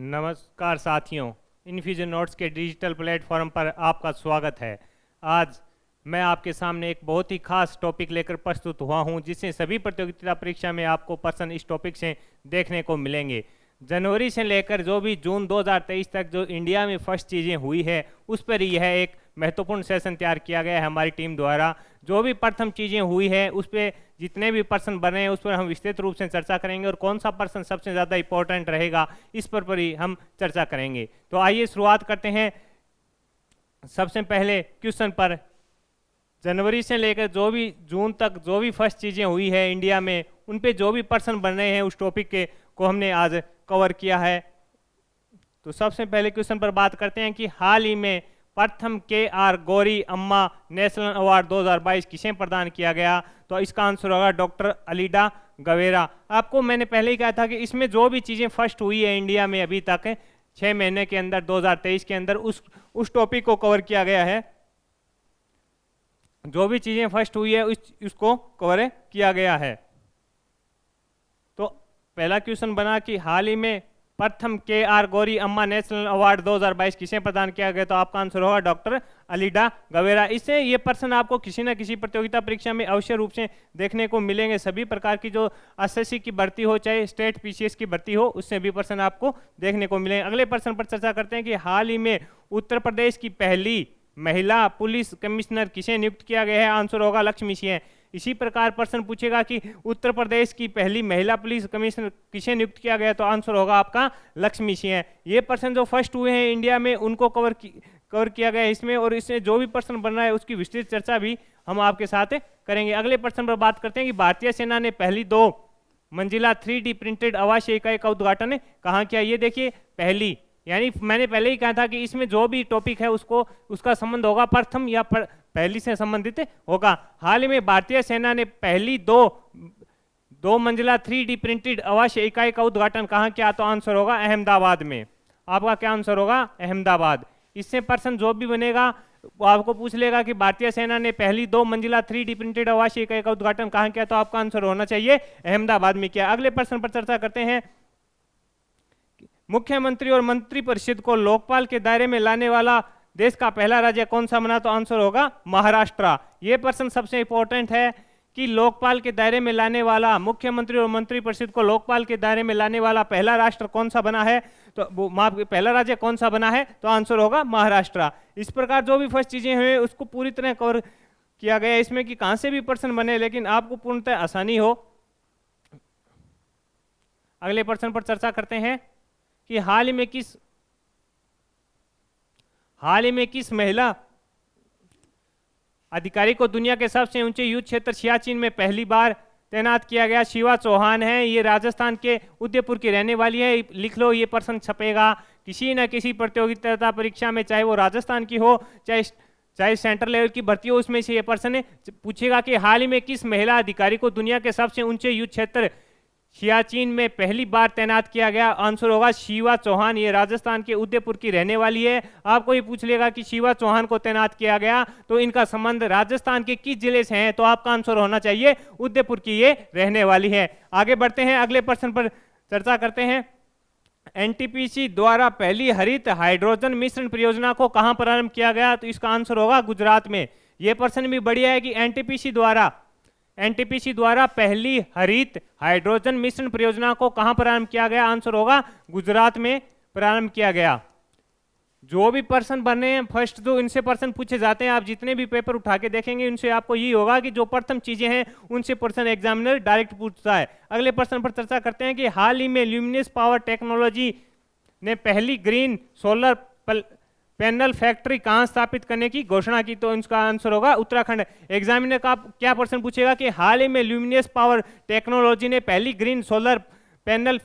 नमस्कार साथियों, infusion notes के डिजिटल प्लेटफॉर्म पर आपका स्वागत है। आज मैं आपके सामने एक बहुत ही खास टॉपिक लेकर प्रस्तुत हुआ हूं, जिससे सभी प्रतियोगिता परीक्षा में आपको प्रश्न इस टॉपिक से देखने को मिलेंगे। जनवरी से लेकर जो भी जून 2023 तक जो इंडिया में फर्स्ट चीज़ें हुई है, उस पर यह एक महत्वपूर्ण सेशन तैयार किया गया है हमारी टीम द्वारा। जो भी प्रथम चीज़ें हुई है उस पर जितने भी प्रश्न बने हैं उस पर हम विस्तृत रूप से चर्चा करेंगे, और कौन सा प्रश्न सबसे ज़्यादा इंपॉर्टेंट रहेगा इस पर ही हम चर्चा करेंगे। तो आइए शुरुआत करते हैं सबसे पहले क्वेश्चन पर। जनवरी से लेकर जो भी जून तक जो भी फर्स्ट चीज़ें हुई है इंडिया में, उन पे जो भी प्रश्न बन रहे हैं उस टॉपिक के को हमने आज कवर किया है। तो सबसे पहले क्वेश्चन पर बात करते हैं कि हाल ही में प्रथम KR गौरी अम्मा नेशनल अवार्ड 2022 किसे प्रदान किया गया? तो इसका आंसर होगा डॉक्टर अलीडा गवेरा। आपको मैंने पहले ही कहा था कि इसमें जो भी चीज़ें फर्स्ट हुई है इंडिया में अभी तक 6 महीने के अंदर 2023 के अंदर उस टॉपिक को कवर किया गया है। जो भी चीज़ें फर्स्ट हुई है उसको कवर किया गया है। तो पहला क्वेश्चन बना कि हाल ही में प्रथम KR गौरी अम्मा नेशनल अवार्ड 2022 किसे प्रदान किया गया? तो आपका आंसर होगा डॉक्टर अलीडा गवेरा। इससे ये प्रश्न आपको किसी न किसी प्रतियोगिता परीक्षा में अवश्य रूप से देखने को मिलेंगे। सभी प्रकार की जो SSC की भर्ती हो, चाहे स्टेट PCS की भर्ती हो, उससे भी प्रश्न आपको देखने को मिलेंगे। अगले प्रश्न पर चर्चा करते हैं कि हाल ही में उत्तर प्रदेश की पहली महिला पुलिस कमिश्नर किसे नियुक्त किया गया है? आंसर होगा लक्ष्मी सिंह। इसी प्रकार प्रश्न पूछेगा कि उत्तर प्रदेश की पहली महिला पुलिस कमिश्नर किसे नियुक्त किया गया? तो आंसर होगा आपका लक्ष्मी सिंह। ये प्रश्न जो फर्स्ट हुए हैं इंडिया में उनको कवर किया गया है इसमें, और इसमें जो भी प्रश्न बन रहा है उसकी विस्तृत चर्चा भी हम आपके साथ करेंगे। अगले प्रश्न पर बात करते हैं कि भारतीय सेना ने पहली 2 मंजिला 3D प्रिंटेड आवासीय इकाई का उद्घाटन कहाँ किया? ये देखिए पहली, यानी मैंने पहले ही कहा था कि इसमें जो भी टॉपिक है उसका संबंध होगा प्रथम या पहली से संबंधित होगा। हाल ही में भारतीय सेना ने पहली 2 मंजिला 3D प्रिंटेड आवासीय इकाई का उद्घाटन कहाँ किया? तो आंसर होगा अहमदाबाद में। आपका क्या आंसर होगा? अहमदाबाद। इससे प्रश्न जो भी बनेगा वो आपको पूछ लेगा कि भारतीय सेना ने पहली 2 मंजिला 3D प्रिंटेड आवासीय इकाई का उद्घाटन कहाँ किया? तो आपका आंसर होना चाहिए अहमदाबाद में किया। अगले प्रश्न पर चर्चा करते हैं। मुख्यमंत्री और मंत्रिपरिषद को लोकपाल के दायरे में लाने वाला देश का पहला राज्य कौन सा बना? तो आंसर होगा महाराष्ट्र। ये प्रश्न सबसे इंपॉर्टेंट है कि लोकपाल के दायरे में लाने वाला, मुख्यमंत्री और मंत्रिपरिषद को लोकपाल के दायरे में लाने वाला पहला राष्ट्र कौन सा बना है? तो पहला राज्य कौन सा बना है? तो आंसर होगा महाराष्ट्र। इस प्रकार जो भी फर्स्ट चीजें हुई उसको पूरी तरह कवर किया गया इसमें कि कहां से भी प्रश्न बने, लेकिन आपको पूर्णतः आसानी हो। अगले प्रश्न पर चर्चा करते हैं कि हाल ही में किस महिला अधिकारी को दुनिया के सबसे ऊंचे युद्ध क्षेत्र सियाचिन में पहली बार तैनात किया गया? शिवा चौहान है। ये राजस्थान के उदयपुर की रहने वाली है। लिख लो, ये प्रश्न छपेगा किसी न किसी प्रतियोगिता परीक्षा में, चाहे वो राजस्थान की हो चाहे सेंट्रल लेवल की भर्ती हो, उसमें से ये प्रश्न पूछेगा कि हाल ही में किस महिला अधिकारी को दुनिया के सबसे ऊंचे युद्ध क्षेत्र सियाचिन में पहली बार तैनात किया गया? आंसर होगा शिवा चौहान। ये राजस्थान के उदयपुर की रहने वाली है। आपको ये पूछ लेगा कि शिवा चौहान को तैनात किया गया तो इनका संबंध राजस्थान के किस जिले से है? तो आपका आंसर होना चाहिए उदयपुर की ये रहने वाली है। आगे बढ़ते हैं, अगले प्रश्न पर चर्चा करते हैं। NTPC द्वारा पहली हरित हाइड्रोजन मिश्रण परियोजना को कहां प्रारंभ किया गया? तो इसका आंसर होगा गुजरात में। यह प्रश्न भी बढ़िया है कि NTPC द्वारा पहली हरित हाइड्रोजन मिश्रण परियोजना को कहां प्रारंभ किया गया? आंसर होगा गुजरात में प्रारंभ किया गया। जो भी प्रश्न बने हैं फर्स्ट जो इनसे प्रश्न पूछे जाते हैं, आप जितने भी पेपर उठा के देखेंगे उनसे आपको यही होगा कि जो प्रथम चीजें हैं उनसे प्रश्न एग्जामिनर डायरेक्ट पूछता है। अगले प्रश्न पर चर्चा करते हैं कि हाल ही में ल्यूमिनस पावर टेक्नोलॉजी ने पहली ग्रीन सोलर पैनल फैक्ट्री कहां स्थापित करने की घोषणा की? तो इसका आंसर होगा उत्तराखंड। एग्जामिनर का क्या प्रश्न पूछेगा कि हाल ही में ल्यूमिनस पावर टेक्नोलॉजी ने पहली ग्रीन सोलर पैनल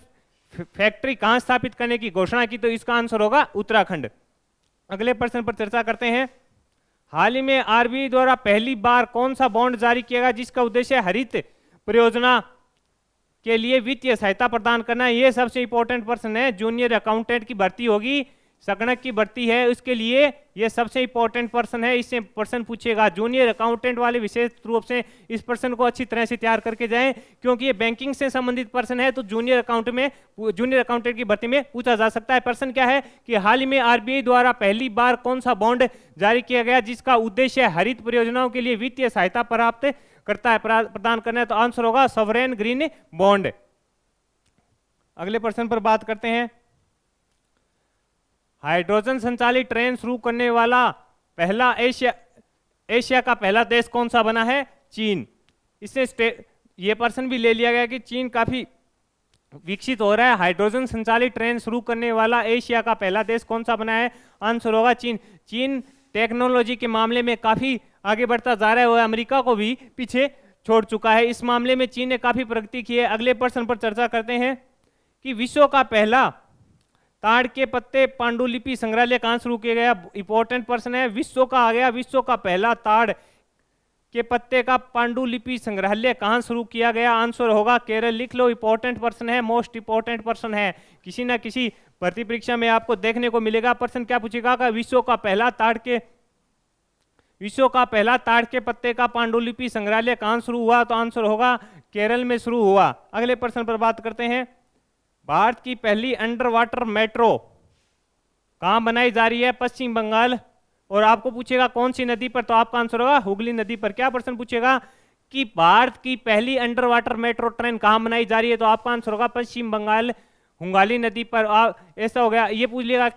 फैक्ट्री कहां स्थापित करने की घोषणा की? तो इसका आंसर होगा उत्तराखंड। अगले प्रश्न पर चर्चा करते हैं। हाल ही में RBI द्वारा पहली बार कौन सा बॉन्ड जारी किया गया जिसका उद्देश्य हरित परियोजना के लिए वित्तीय सहायता प्रदान करना है? यह सबसे इंपॉर्टेंट प्रश्न है। जूनियर अकाउंटेंट की भर्ती होगी संगणक की भर्ती है उसके लिए ये सबसे इंपॉर्टेंट पर्सन है, इससे पर्सन पूछेगा। जूनियर अकाउंटेंट वाले विशेष रूप से इस पर्सन को अच्छी तरह से तैयार करके जाएं, क्योंकि ये बैंकिंग से संबंधित पर्सन है, तो जूनियर अकाउंटेंट की भर्ती में पूछा जा सकता है। पर्सन क्या है कि हाल ही में आरबीआई द्वारा पहली बार कौन सा बॉन्ड जारी किया गया जिसका उद्देश्य हरित परियोजनाओं के लिए वित्तीय सहायता प्राप्त करता है, प्रदान करना है, तो आंसर होगा सॉवरेन ग्रीन बॉन्ड। अगले प्रश्न पर बात करते हैं। हाइड्रोजन संचालित ट्रेन शुरू करने वाला पहला एशिया का पहला देश कौन सा बना है? चीन। इससे ये पर्सन भी ले लिया गया कि चीन काफी विकसित हो रहा है। हाइड्रोजन संचालित ट्रेन शुरू करने वाला एशिया का पहला देश कौन सा बना है? आंसर होगा चीन। चीन टेक्नोलॉजी के मामले में काफी आगे बढ़ता जा रहा है, वो अमेरिका को भी पीछे छोड़ चुका है। इस मामले में चीन ने काफी प्रगति की है। अगले प्रश्न पर चर्चा करते हैं कि विश्व का पहला ताड़ के पत्ते पांडुलिपि संग्रहालय कहां शुरू किया गया? इंपॉर्टेंट प्रश्न है। विश्व का आ गया, विश्व का पहला ताड़ के पत्ते का पांडुलिपि संग्रहालय कहां शुरू किया गया? आंसर होगा केरल। लिख लो, इंपॉर्टेंट प्रश्न है, मोस्ट इंपॉर्टेंट प्रश्न है, किसी ना किसी भर्ती परीक्षा में आपको देखने को मिलेगा। प्रश्न क्या पूछेगा कि विश्व का पहला ताड़ के पत्ते का पांडुलिपि संग्रहालय कहां शुरू हुआ? तो आंसर होगा केरल में शुरू हुआ। अगले प्रश्न पर बात करते हैं। भारत की पहली अंडर वाटर मेट्रो कहां बनाई जा रही है? पश्चिम बंगाल। और आपको पूछेगा कौन सी नदी पर, तो आपका आंसर होगा हुगली नदी पर। क्या प्रश्न पूछेगा कि भारत की पहली अंडर वाटर मेट्रो ट्रेन कहां बनाई जा रही है? तो आपका आंसर होगा पश्चिम बंगाल, हुगली नदी पर। ऐसा हो गया। ये पूछ लेगा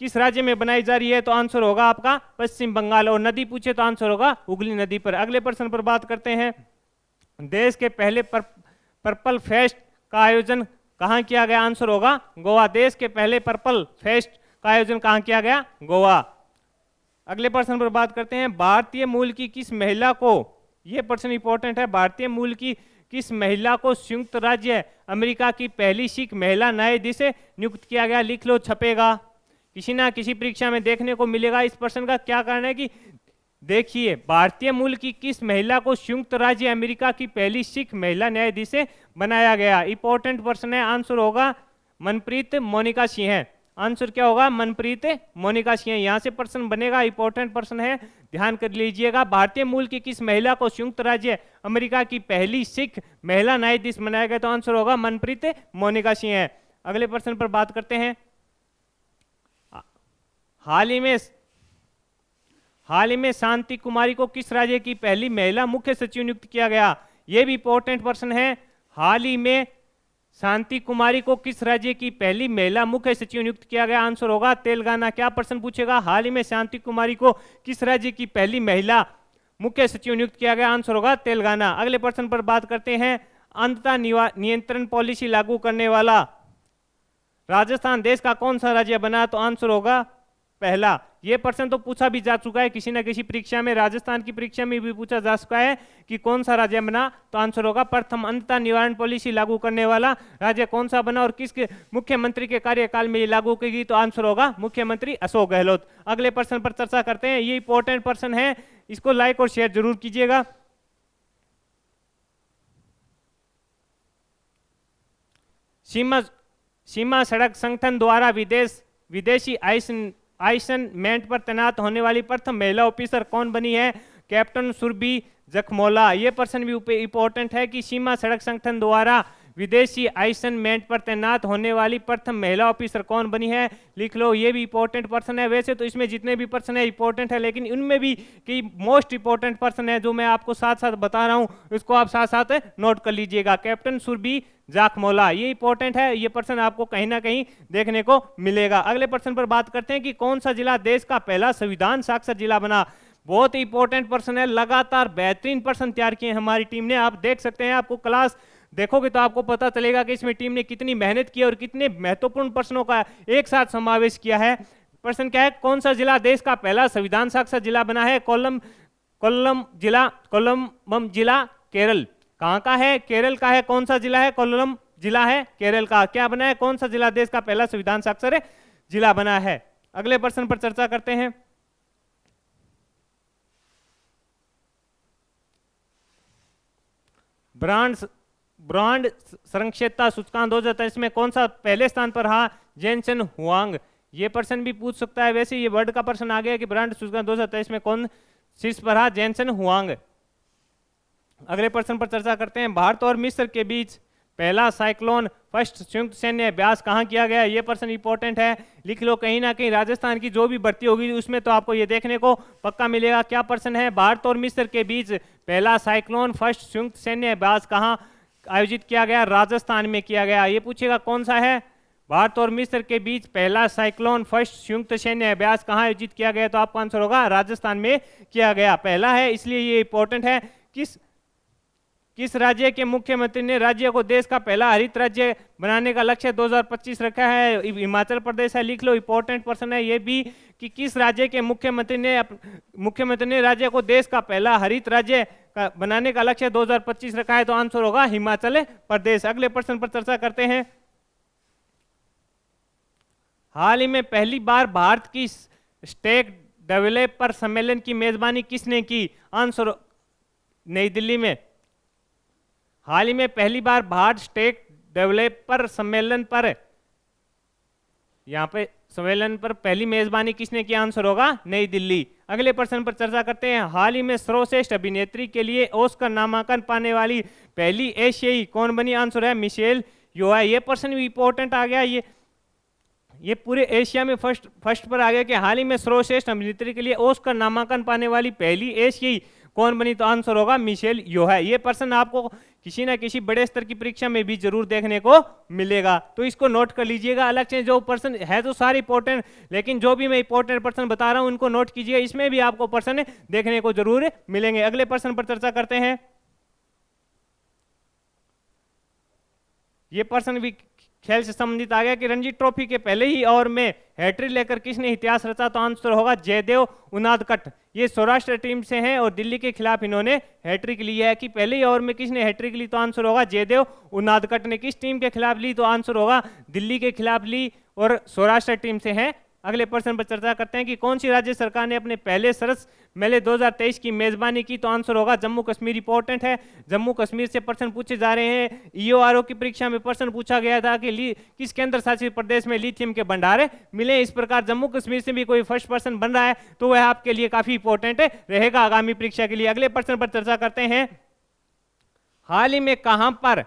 किस राज्य में बनाई जा रही है? तो आंसर होगा आपका पश्चिम बंगाल। और नदी पूछे तो आंसर होगा हुगली नदी पर। अगले प्रश्न पर बात करते हैं। देश के पहले पर्पल फेस्ट का आयोजन कहां किया गया? आंसर होगा गोवा। देश के पहले पर्पल फेस्ट का आयोजन कहां किया गया? गोवा। अगले प्रश्न पर बात करते हैं। भारतीय मूल की किस महिला को, यह प्रश्न इंपॉर्टेंट है, भारतीय मूल की किस महिला को संयुक्त राज्य अमेरिका की पहली सिख महिला न्यायाधीश नियुक्त किया गया? लिख लो, छपेगा, किसी ना किसी परीक्षा में देखने को मिलेगा। इस प्रश्न का क्या कारण है कि देखिए, भारतीय मूल की किस महिला को संयुक्त राज्य अमेरिका की पहली सिख महिला न्यायाधीश बनाया गया? इंपॉर्टेंट प्रश्न है। आंसर होगा मनप्रीत मोनिका सिंह है। आंसर क्या होगा? मनप्रीत मोनिका सिंह। यहां से प्रश्न बनेगा, इंपॉर्टेंट प्रश्न है, ध्यान कर लीजिएगा। भारतीय मूल की किस महिला को संयुक्त राज्य अमेरिका की पहली सिख महिला न्यायाधीश बनाया गया? तो आंसर होगा मनप्रीत मोनिका सिंह है। अगले प्रश्न पर बात करते हैं। हाल ही में शांति कुमारी को किस राज्य की पहली महिला मुख्य सचिव नियुक्त किया गया? यह भी इंपॉर्टेंट प्रश्न है। हाल ही में शांति कुमारी को किस राज्य की पहली महिला मुख्य सचिव नियुक्त किया गया? आंसर होगा तेलंगाना। क्या प्रश्न पूछेगा? हाल ही में शांति कुमारी को किस राज्य की पहली महिला मुख्य सचिव नियुक्त किया गया? आंसर होगा तेलंगाना। अगले प्रश्न पर बात करते हैं। अंधता नियंत्रण पॉलिसी लागू करने वाला राजस्थान देश का कौन सा राज्य बना? तो आंसर होगा पहला। यह प्रश्न तो पूछा भी जा चुका है किसी न किसी परीक्षा में, राजस्थान की परीक्षा में भी पूछा जा चुका है कि कौन सा राज्य बना? तो आंसर होगा प्रथम। अंधता निवारण पॉलिसी लागू करने वाला राज्य कौन सा बना और किसके मुख्यमंत्री के कार्यकाल में ये लागू की गई? तो आंसर होगा मुख्यमंत्री अशोक गहलोत। अगले प्रश्न पर चर्चा करते हैं। ये इंपॉर्टेंट प्रश्न है, इसको लाइक और शेयर जरूर कीजिएगा। सीमा सड़क संगठन द्वारा विदेशी आइसनमेंट पर तैनात होने वाली प्रथम महिला ऑफिसर कौन बनी है? कैप्टन सुरभि जखमोला। यह प्रश्न भी इंपॉर्टेंट है कि सीमा सड़क संगठन द्वारा विदेशी आइसनमेंट पर तैनात होने वाली प्रथम महिला ऑफिसर कौन बनी है? लिख लो, ये भी इंपॉर्टेंट प्रश्न है। वैसे तो इसमें जितने भी प्रश्न है इंपॉर्टेंट है, लेकिन इनमें भी कई मोस्ट इंपॉर्टेंट प्रश्न है जो मैं आपको साथ साथ बता रहा हूं, उसको आप साथ साथ नोट कर लीजिएगा। कैप्टन सुरभि जाखमोला, ये इंपॉर्टेंट है, ये प्रश्न आपको कहीं ना कहीं देखने को मिलेगा। अगले प्रश्न पर बात करते हैं कि कौन सा जिला देश का पहला संविधान साक्षर जिला बना? बहुत ही इंपॉर्टेंट प्रश्न है। लगातार बेहतरीन प्रश्न तैयार किए हमारी टीम ने, आप देख सकते हैं। आपको क्लास देखोगे तो आपको पता चलेगा कि इसमें टीम ने कितनी मेहनत की और कितने महत्वपूर्ण प्रश्नों का एक साथ समावेश किया है। प्रश्न क्या है? कौन सा जिला देश का पहला संविधान साक्षर जिला बना है? कोल्लम जिला केरल। कहां का है? केरल का है। कौन सा जिला है? कोल्लम जिला है केरल का। क्या बना है? कौन सा जिला देश का पहला संविधान साक्षर जिला बना है? अगले प्रश्न पर चर्चा करते हैं। ब्रांड संरक्षितता सूचकांक 2023 में कौन सा पहले स्थान पर रहा? Jensen Huang. ये प्रश्न भी पूछ सकता है। वैसे ये वर्ल्ड का प्रश्न आ गया कि ब्रांड सूचकांक 2023 में कौन शीर्ष पर रहा, जेनसन हुआंग। अगले प्रश्न पर चर्चा करते हैं। भारत और मिस्र के बीच पहला साइक्लोन फर्स्ट संयुक्त सैन्य अभ्यास कहाँ किया गया? ये प्रश्न इंपॉर्टेंट है, लिख लो कहीं ना कहीं। राजस्थान की जो भी भर्ती होगी उसमें तो आपको ये देखने को पक्का मिलेगा। क्या प्रश्न है? भारत और मिस्र के बीच पहला साइक्लोन फर्स्ट संयुक्त सैन्य अभ्यास कहाँ आयोजित किया गया? राजस्थान में किया गया। ये पूछेगा कौन सा है? भारत और मिस्र के बीच पहला साइक्लोन फर्स्ट संयुक्त सैन्य अभ्यास कहाँ आयोजित किया गया? तो आपका आंसर होगा राजस्थान में किया गया। पहला है इसलिए ये इंपॉर्टेंट है। किस राज्य के मुख्यमंत्री ने राज्य को देश का पहला हरित राज्य बनाने का लक्ष्य 2025 रखा है? हिमाचल प्रदेश है, लिख लो। इंपॉर्टेंट प्रश्न है ये भी कि किस राज्य के मुख्यमंत्री ने राज्य को देश का पहला हरित राज्य बनाने का लक्ष्य 2025 रखा है? तो आंसर होगा हिमाचल प्रदेश। अगले प्रश्न पर चर्चा करते हैं। हाल ही में पहली बार भारत की स्टेक डेवलपर सम्मेलन की मेजबानी किसने की? आंसर नई दिल्ली में। हाल ही में पहली बार भारत स्टेक डेवलपर सम्मेलन पर पहली मेजबानी किसने की? आंसर होगा नई दिल्ली। अगले प्रश्न पर चर्चा करते हैं। हाल ही में सर्वश्रेष्ठ अभिनेत्री के लिए ऑस्कर नामांकन पाने वाली पहली एशियाई कौन बनी? आंसर है मिशेल योआ। ये प्रश्न भी इंपॉर्टेंट आ गया। ये पूरे एशिया में फर्स्ट पर आ गया कि हाल ही में सर्वश्रेष्ठ अभिनेत्री के लिए ऑस्कर नामांकन पाने वाली पहली एशियाई कौन बनी? तो आंसर होगा मिशेल योआ। ये प्रश्न आपको किसी ना किसी बड़े स्तर की परीक्षा में भी जरूर देखने को मिलेगा, तो इसको नोट कर लीजिएगा। अलग से जो प्रश्न है तो सारे इंपॉर्टेंट, लेकिन जो भी मैं इंपॉर्टेंट प्रश्न बता रहा हूं उनको नोट कीजिए, इसमें भी आपको प्रश्न देखने को जरूर मिलेंगे। अगले प्रश्न पर चर्चा करते हैं। ये प्रश्न भी खेल से संबंधित आ गया कि रणजी ट्रॉफी के पहले ही ओवर में हैट्रिक लेकर किसने इतिहास रचा? तो आंसर होगा जयदेव उनादकट। ये सौराष्ट्र टीम से हैं और दिल्ली के खिलाफ इन्होंने हैट्रिक ली है। कि पहले ही ओवर में किसने हैट्रिक ली? तो आंसर होगा जयदेव उनादकट ने। किस टीम के खिलाफ ली? तो आंसर होगा दिल्ली के खिलाफ ली और सौराष्ट्र टीम से हैं। अगले प्रश्न पर चर्चा करते हैं कि कौन सी राज्य सरकार ने अपने पहले सरस मेले 2023 की मेजबानी की? तो आंसर होगा जम्मू कश्मीर। इंपॉर्टेंट है, जम्मू कश्मीर से प्रश्न पूछे जा रहे हैं। ईओआरओ की परीक्षा में प्रश्न पूछा गया था कि किस केंद्र शासित प्रदेश में लिथियम के भंडार मिले। इस प्रकार जम्मू कश्मीर से भी कोई फर्स्ट पर्सन बन रहा है तो वह आपके लिए काफी इंपॉर्टेंट रहेगा आगामी परीक्षा के लिए। अगले प्रश्न पर चर्चा करते हैं। हाल ही में कहां पर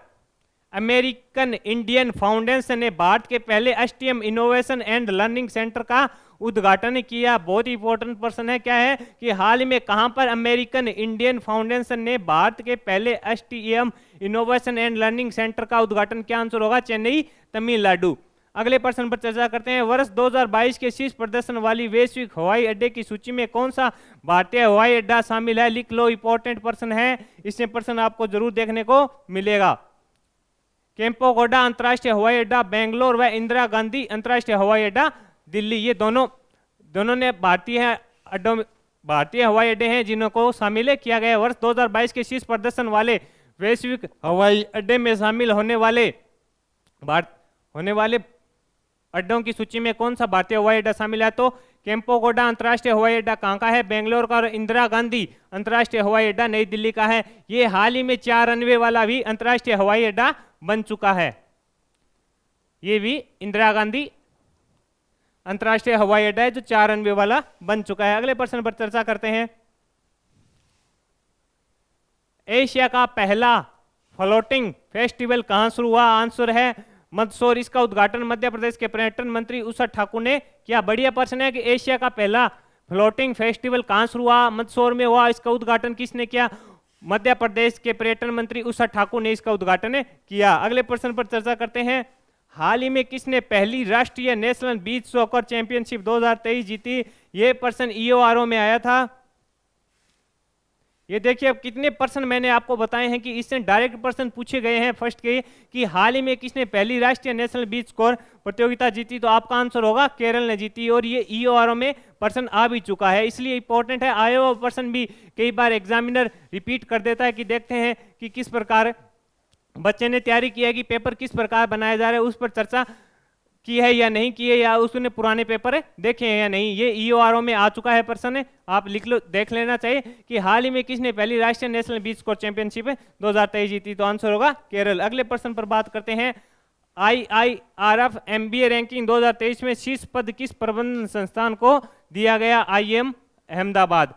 अमेरिकन इंडियन फाउंडेशन ने भारत के पहले STM innovation and learning centre का उद्घाटन किया? बहुत ही इंपॉर्टेंट प्रश्न है। क्या है कि हाल ही में कहां पर अमेरिकन इंडियन फाउंडेशन ने भारत के पहले STM innovation and learning centre का उद्घाटन किया? आंसर होगा चेन्नई, तमिलनाडु। अगले प्रश्न पर चर्चा करते हैं। वर्ष 2022 के शीर्ष प्रदर्शन वाली वैश्विक हवाई अड्डे की सूची में कौन सा भारतीय हवाई अड्डा शामिल है? लिख लो, इंपॉर्टेंट प्रश्न है, इसमें प्रश्न आपको जरूर देखने को मिलेगा। केम्पोगोडा अंतर्राष्ट्रीय हवाई अड्डा बेंगलोर व इंदिरा गांधी अंतर्राष्ट्रीय हवाई अड्डा दिल्ली, ये दोनों ने भारतीय हवाई अड्डे हैं जिन्हों को शामिल किया गया। वर्ष 2022 के शीर्ष प्रदर्शन वाले वैश्विक हवाई अड्डे में शामिल होने वाले अड्डों की सूची में कौन सा भारतीय हवाई अड्डा शामिल है? तो केम्पोगोडा अंतर्राष्ट्रीय हवाई अड्डा कहाँ का है? बेंगलोर का। और इंदिरा गांधी अंतर्राष्ट्रीय हवाई अड्डा नई दिल्ली का है। ये हाल ही में 4 रनवे वाला भी अंतर्राष्ट्रीय हवाई अड्डा बन चुका है। ये भी इंदिरा गांधी अंतर्राष्ट्रीय हवाई अड्डा है जो 4 रनवे वाला बन चुका है। अगले प्रश्न पर चर्चा करते हैं। एशिया का पहला फ्लोटिंग फेस्टिवल कहां शुरू हुआ? आंसर है मंदसौर। इसका उद्घाटन मध्य प्रदेश के पर्यटन मंत्री उषा ठाकुर ने किया। बढ़िया प्रश्न है कि एशिया का पहला फ्लोटिंग फेस्टिवल कहां शुरू हुआ? मंदसौर में हुआ। इसका उद्घाटन किसने किया? मध्य प्रदेश के पर्यटन मंत्री उषा ठाकुर ने इसका उद्घाटन किया। अगले प्रश्न पर चर्चा करते हैं। हाल ही में किसने पहली राष्ट्रीय नेशनल बीच सॉकर चैंपियनशिप 2023 जीती? ये प्रश्न ईओआरओ में आया था। ये देखिए अब कितने प्रश्न मैंने आपको बताए हैं कि इससे डायरेक्ट प्रश्न पूछे गए हैं फर्स्ट के कि हाल ही में किसने पहली राष्ट्रीय नेशनल बीच स्कोर प्रतियोगिता जीती? तो आपका आंसर होगा केरल ने जीती। और ये ईओआरओ में प्रश्न आ भी चुका है, इसलिए इंपॉर्टेंट है। आया हुआ प्रश्न भी कई बार एग्जामिनर रिपीट कर देता है कि देखते हैं कि किस प्रकार बच्चे ने तैयारी की है, कि पेपर किस प्रकार बनाया जा रहा है, उस पर चर्चा की है या नहीं की है, या उसने पुराने पेपर देखे हैं या नहीं। ये ईओआरओ में आ चुका है प्रश्न, आप लिख लो, देख लेना चाहिए कि हाल ही में किसने पहली राष्ट्रीय नेशनल बीच स्कोर चैंपियनशिप 2023 जीती? तो आंसर होगा केरल। अगले प्रश्न पर बात करते हैं। IIRF MBA रैंकिंग 2023 में शीर्ष पद किस प्रबंधन संस्थान को दिया गया? IIM अहमदाबाद।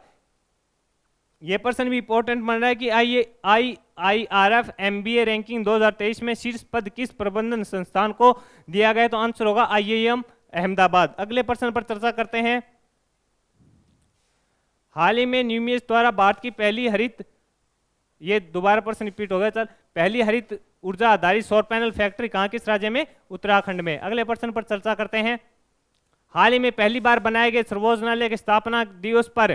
ये प्रश्न भी इंपॉर्टेंट बन रहा है कि IIRF MBA रैंकिंग 2023 में शीर्ष पद किस प्रबंधन संस्थान को दिया गया? तो आंसर होगा IIM अहमदाबाद। अगले प्रश्न पर चर्चा करते हैं। हाल ही में न्यूमियस द्वारा भारत की पहली हरित, ये दोबारा प्रश्न रिपीट हो गया सर, पहली हरित ऊर्जा आधारित सौर पैनल फैक्ट्री कहाँ किस राज्य में? उत्तराखंड में। अगले प्रश्न पर चर्चा करते हैं। हाल ही में पहली बार बनाए गए सर्वोच्च न्यायालय के स्थापना दिवस पर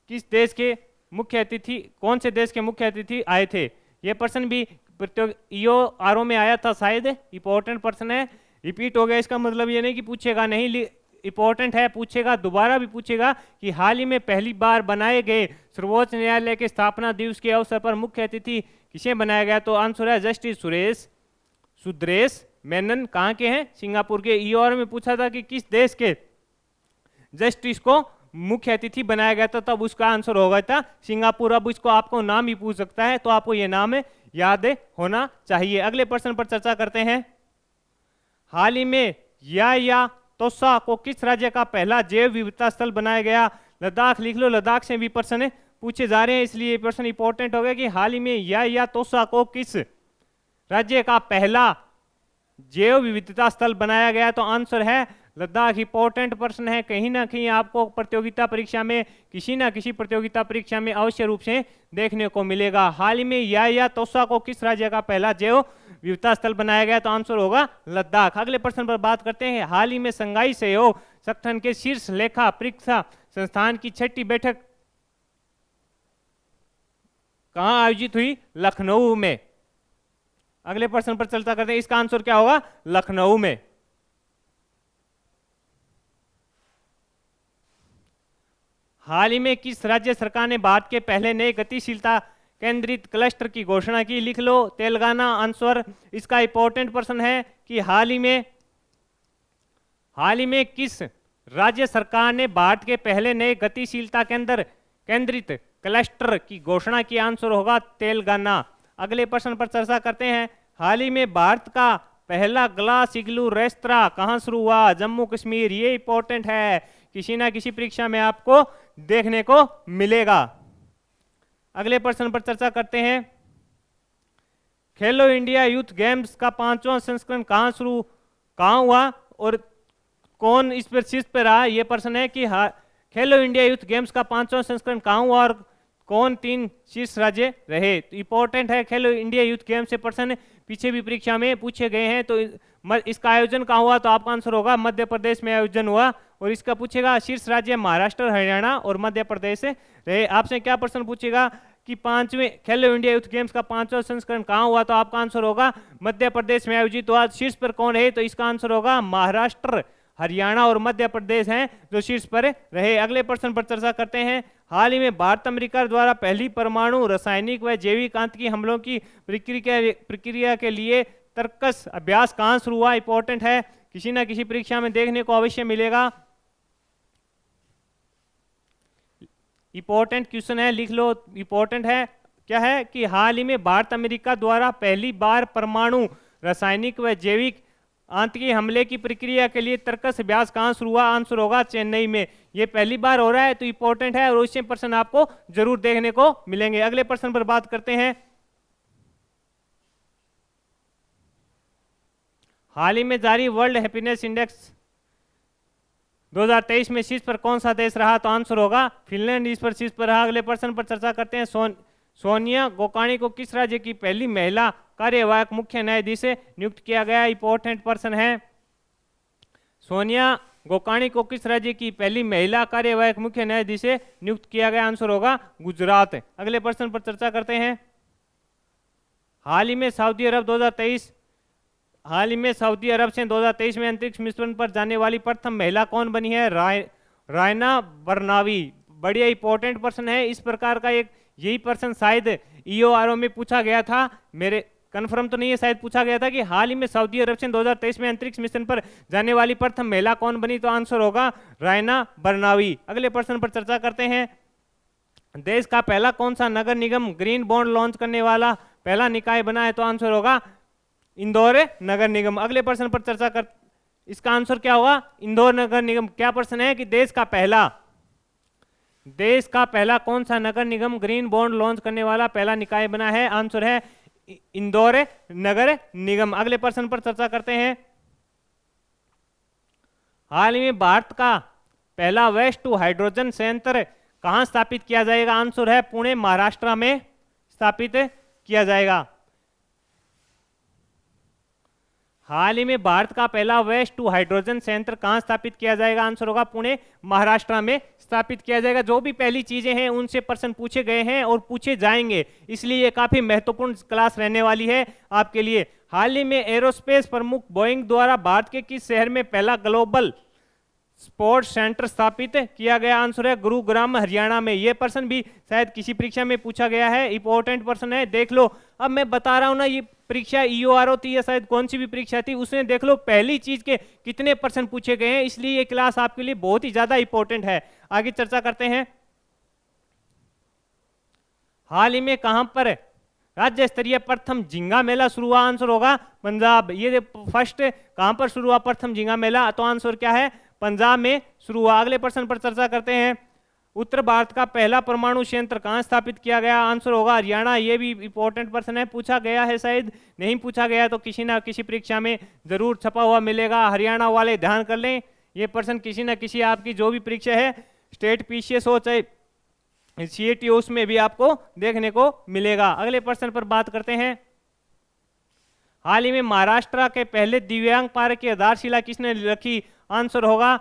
किस देश के मुख्य अतिथि, कौन से देश के मुख्य अतिथि आए थे? यह प्रश्न भी EORO में आया था शायद, इंपॉर्टेंट प्रश्न है, रिपीट हो गया। इसका मतलब ये नहीं कि पूछेगा नहीं, इंपॉर्टेंट है, पूछेगा, दोबारा भी पूछेगा कि हाल ही में पहली बार बनाए गए सर्वोच्च न्यायालय के स्थापना दिवस के अवसर पर मुख्य अतिथि किसे बनाया गया? तो आंसर है जस्टिस सुरेश मेनन। कहाँ के हैं? सिंगापुर के। EORO में पूछा था कि किस देश के जस्टिस को मुख्य अतिथि बनाया गया था, तब उसका आंसर हो गया था सिंगापुर। अब इसको आपको नाम ही पूछ सकता है, तो आपको ये नाम याद होना चाहिए। अगले प्रश्न पर चर्चा करते हैं। हाल ही में या तोसा को किस राज्य का पहला जैव विविधता स्थल बनाया गया? लद्दाख लिख लो, लद्दाख से भी प्रश्न पूछे जा रहे हैं, इसलिए प्रश्न इंपॉर्टेंट हो गया कि हाल ही में या तोसा को किस राज्य का पहला जैव विविधता स्थल बनाया गया? तो आंसर है लद्दाख। इंपॉर्टेंट प्रश्न है, कहीं ना कहीं आपको प्रतियोगिता परीक्षा में, किसी ना किसी प्रतियोगिता परीक्षा में अवश्य रूप से देखने को मिलेगा। हाल ही में या तोसा को किस राज्य का पहला जैव विविधता स्थल बनाया गया? तो आंसर होगा लद्दाख। अगले प्रश्न पर बात करते हैं। हाल ही में संघाई सहयोग संगठन के शीर्ष लेखा परीक्षा संस्थान की 6ठी बैठक कहां आयोजित हुई? लखनऊ में। अगले प्रश्न पर चर्चा करते हैं। इसका आंसर क्या होगा? लखनऊ में। हाल ही में किस राज्य सरकार ने भारत के पहले नए गतिशीलता केंद्रित क्लस्टर की घोषणा की? लिख लो, तेलंगाना। आंसर इसका इंपॉर्टेंट प्रश्न है कि हाल ही में किस राज्य सरकार ने भारत के पहले नए गतिशीलता केंद्रित क्लस्टर की घोषणा की? आंसर होगा तेलंगाना। अगले प्रश्न पर चर्चा करते हैं। हाल ही में भारत का पहला ग्लास इग्लू रेस्तरां कहां शुरू हुआ? जम्मू कश्मीर। ये इंपॉर्टेंट है, किसी ना किसी परीक्षा में आपको देखने को मिलेगा। अगले प्रश्न पर चर्चा करते हैं। खेलो इंडिया यूथ गेम्स का 5वां संस्करण कहां हुआ और कौन इस पर शीर्ष पर रहा? यह प्रश्न है कि खेलो इंडिया यूथ गेम्स का 5वां संस्करण कहां हुआ और कौन 3 शीर्ष राज्य रहे? तो इंपॉर्टेंट है, खेलो इंडिया यूथ गेम्स से प्रश्न पीछे भी परीक्षा में पूछे गए हैं। तो इसका आयोजन कहां हुआ? तो आपका आंसर होगा मध्य प्रदेश में आयोजन हुआ। और इसका पूछेगा शीर्ष राज्य महाराष्ट्र, हरियाणा और मध्य प्रदेश रहे। आपसे क्या प्रश्न पूछेगा कि 5वें खेलो इंडिया यूथ गेम्स का 5वां संस्करण कहां हुआ? तो आपका आंसर होगा मध्य प्रदेश में आयोजित हुआ। शीर्ष पर कौन है? तो इसका आंसर होगा महाराष्ट्र, हरियाणा और मध्य प्रदेश हैं जो शीर्ष पर रहे। अगले प्रश्न पर चर्चा करते हैं। हाल ही में भारत अमेरिका द्वारा पहली परमाणु रासायनिक व जैविक आतंकी हमलों की प्रक्रिया के लिए तर्कस अभ्यास कहां शुरू हुआ? इंपॉर्टेंट है, किसी ना किसी परीक्षा में देखने को अवश्य मिलेगा। इंपॉर्टेंट क्वेश्चन है, लिख लो। इंपॉर्टेंट है क्या है कि हाल ही में भारत अमेरिका द्वारा पहली बार परमाणु रासायनिक व जैविक आतंकी हमले की प्रक्रिया के लिए तर्कस अभ्यास कहां शुरू हुआ? आंसर होगा चेन्नई में। यह पहली बार हो रहा है, तो इंपॉर्टेंट है और इससे प्रश्न आपको जरूर देखने को मिलेंगे। अगले प्रश्न पर बात करते हैं। हाल ही में जारी वर्ल्ड हैप्पीनेस इंडेक्स 2023 में शीर्ष पर कौन सा देश रहा? तो आंसर होगा फिनलैंड इस पर शीर्ष पर रहा। अगले प्रश्न पर चर्चा करते हैं। सोनिया गोकानी को किस राज्य की पहली महिला कार्यवाहक मुख्य न्यायाधीश नियुक्त किया गया? इंपॉर्टेंट प्रश्न है। सोनिया गोकानी को किस राज्य की पहली महिला कार्यवाहक मुख्य न्यायाधीश नियुक्त किया गया? आंसर होगा गुजरात। अगले प्रश्न पर चर्चा करते हैं। हाल ही में सऊदी अरब से 2023 में अंतरिक्ष मिशन पर जाने वाली प्रथम महिला कौन बनी है? रायना बरनावी। बढ़िया इंपॉर्टेंट प्रश्न है। इस प्रकार का एक यही प्रश्न शायद EORO में पूछा गया था, मेरे कंफर्म तो नहीं है, शायद पूछा गया था कि हाल ही में सऊदी अरब से 2023 में अंतरिक्ष मिशन पर जाने वाली प्रथम महिला कौन बनी? तो आंसर होगा रायना बरनावी। अगले प्रश्न पर चर्चा करते हैं। देश का पहला कौन सा नगर निगम ग्रीन बॉन्ड लॉन्च करने वाला पहला निकाय बना है? तो आंसर होगा इंदौर नगर निगम। अगले प्रश्न पर चर्चा कर, इसका आंसर क्या होगा? इंदौर नगर निगम। क्या प्रश्न है कि देश का पहला कौन सा नगर निगम ग्रीन बॉन्ड लॉन्च करने वाला पहला निकाय बना है? आंसर है इंदौर नगर निगम। अगले प्रश्न पर चर्चा करते हैं। हाल ही में भारत का पहला वेस्ट टू हाइड्रोजन संयंत्र कहां स्थापित किया जाएगा? आंसर है पुणे, महाराष्ट्र में स्थापित किया जाएगा। हाल ही में भारत का पहला वेस्ट टू हाइड्रोजन संयंत्र कहां स्थापित किया जाएगा? आंसर होगा पुणे, महाराष्ट्र में स्थापित किया जाएगा। जो भी पहली चीजें हैं उनसे प्रश्न पूछे गए हैं और पूछे जाएंगे, इसलिए ये काफी महत्वपूर्ण क्लास रहने वाली है आपके लिए। हाल ही में एरोस्पेस प्रमुख बोइंग द्वारा भारत के किस शहर में पहला ग्लोबल स्पोर्ट्स सेंटर स्थापित किया गया? आंसर है गुरुग्राम, हरियाणा में। यह प्रश्न भी शायद किसी परीक्षा में पूछा गया है, इंपॉर्टेंट प्रश्न है, देख लो। अब मैं बता रहा हूं ना, ये परीक्षा ईओआरओ थी या शायद कौन सी भी परीक्षा थी, उसने देख लो पहली चीज के कितने प्रश्न पूछे गए हैं, इसलिए ये क्लास आपके लिए बहुत ही ज्यादा इंपॉर्टेंट है। आगे चर्चा करते हैं। हाल ही में कहां पर राज्य स्तरीय प्रथम झींगा मेला शुरू हुआ? आंसर होगा पंजाब। ये फर्स्ट कहां पर शुरू हुआ प्रथम झींगा मेला? तो आंसर क्या है? पंजाब में शुरू हुआ। अगले प्रश्न पर चर्चा करते हैं। उत्तर भारत का पहला परमाणु संयंत्र कहां स्थापित किया गया? आंसर होगा हरियाणा। ये भी इंपॉर्टेंट प्रश्न है, पूछा गया है, शायद नहीं पूछा गया तो किसी ना किसी परीक्षा में जरूर छपा हुआ मिलेगा। हरियाणा वाले ध्यान कर लें, ये प्रश्न किसी ना किसी आपकी जो भी परीक्षा है, स्टेट पीसीएस हो चाहे सीएटी हो, उसमें भी आपको देखने को मिलेगा। अगले प्रश्न पर बात करते हैं। हाल ही में महाराष्ट्र के पहले दिव्यांग पार्क की आधारशिला किसने रखी? आंसर होगा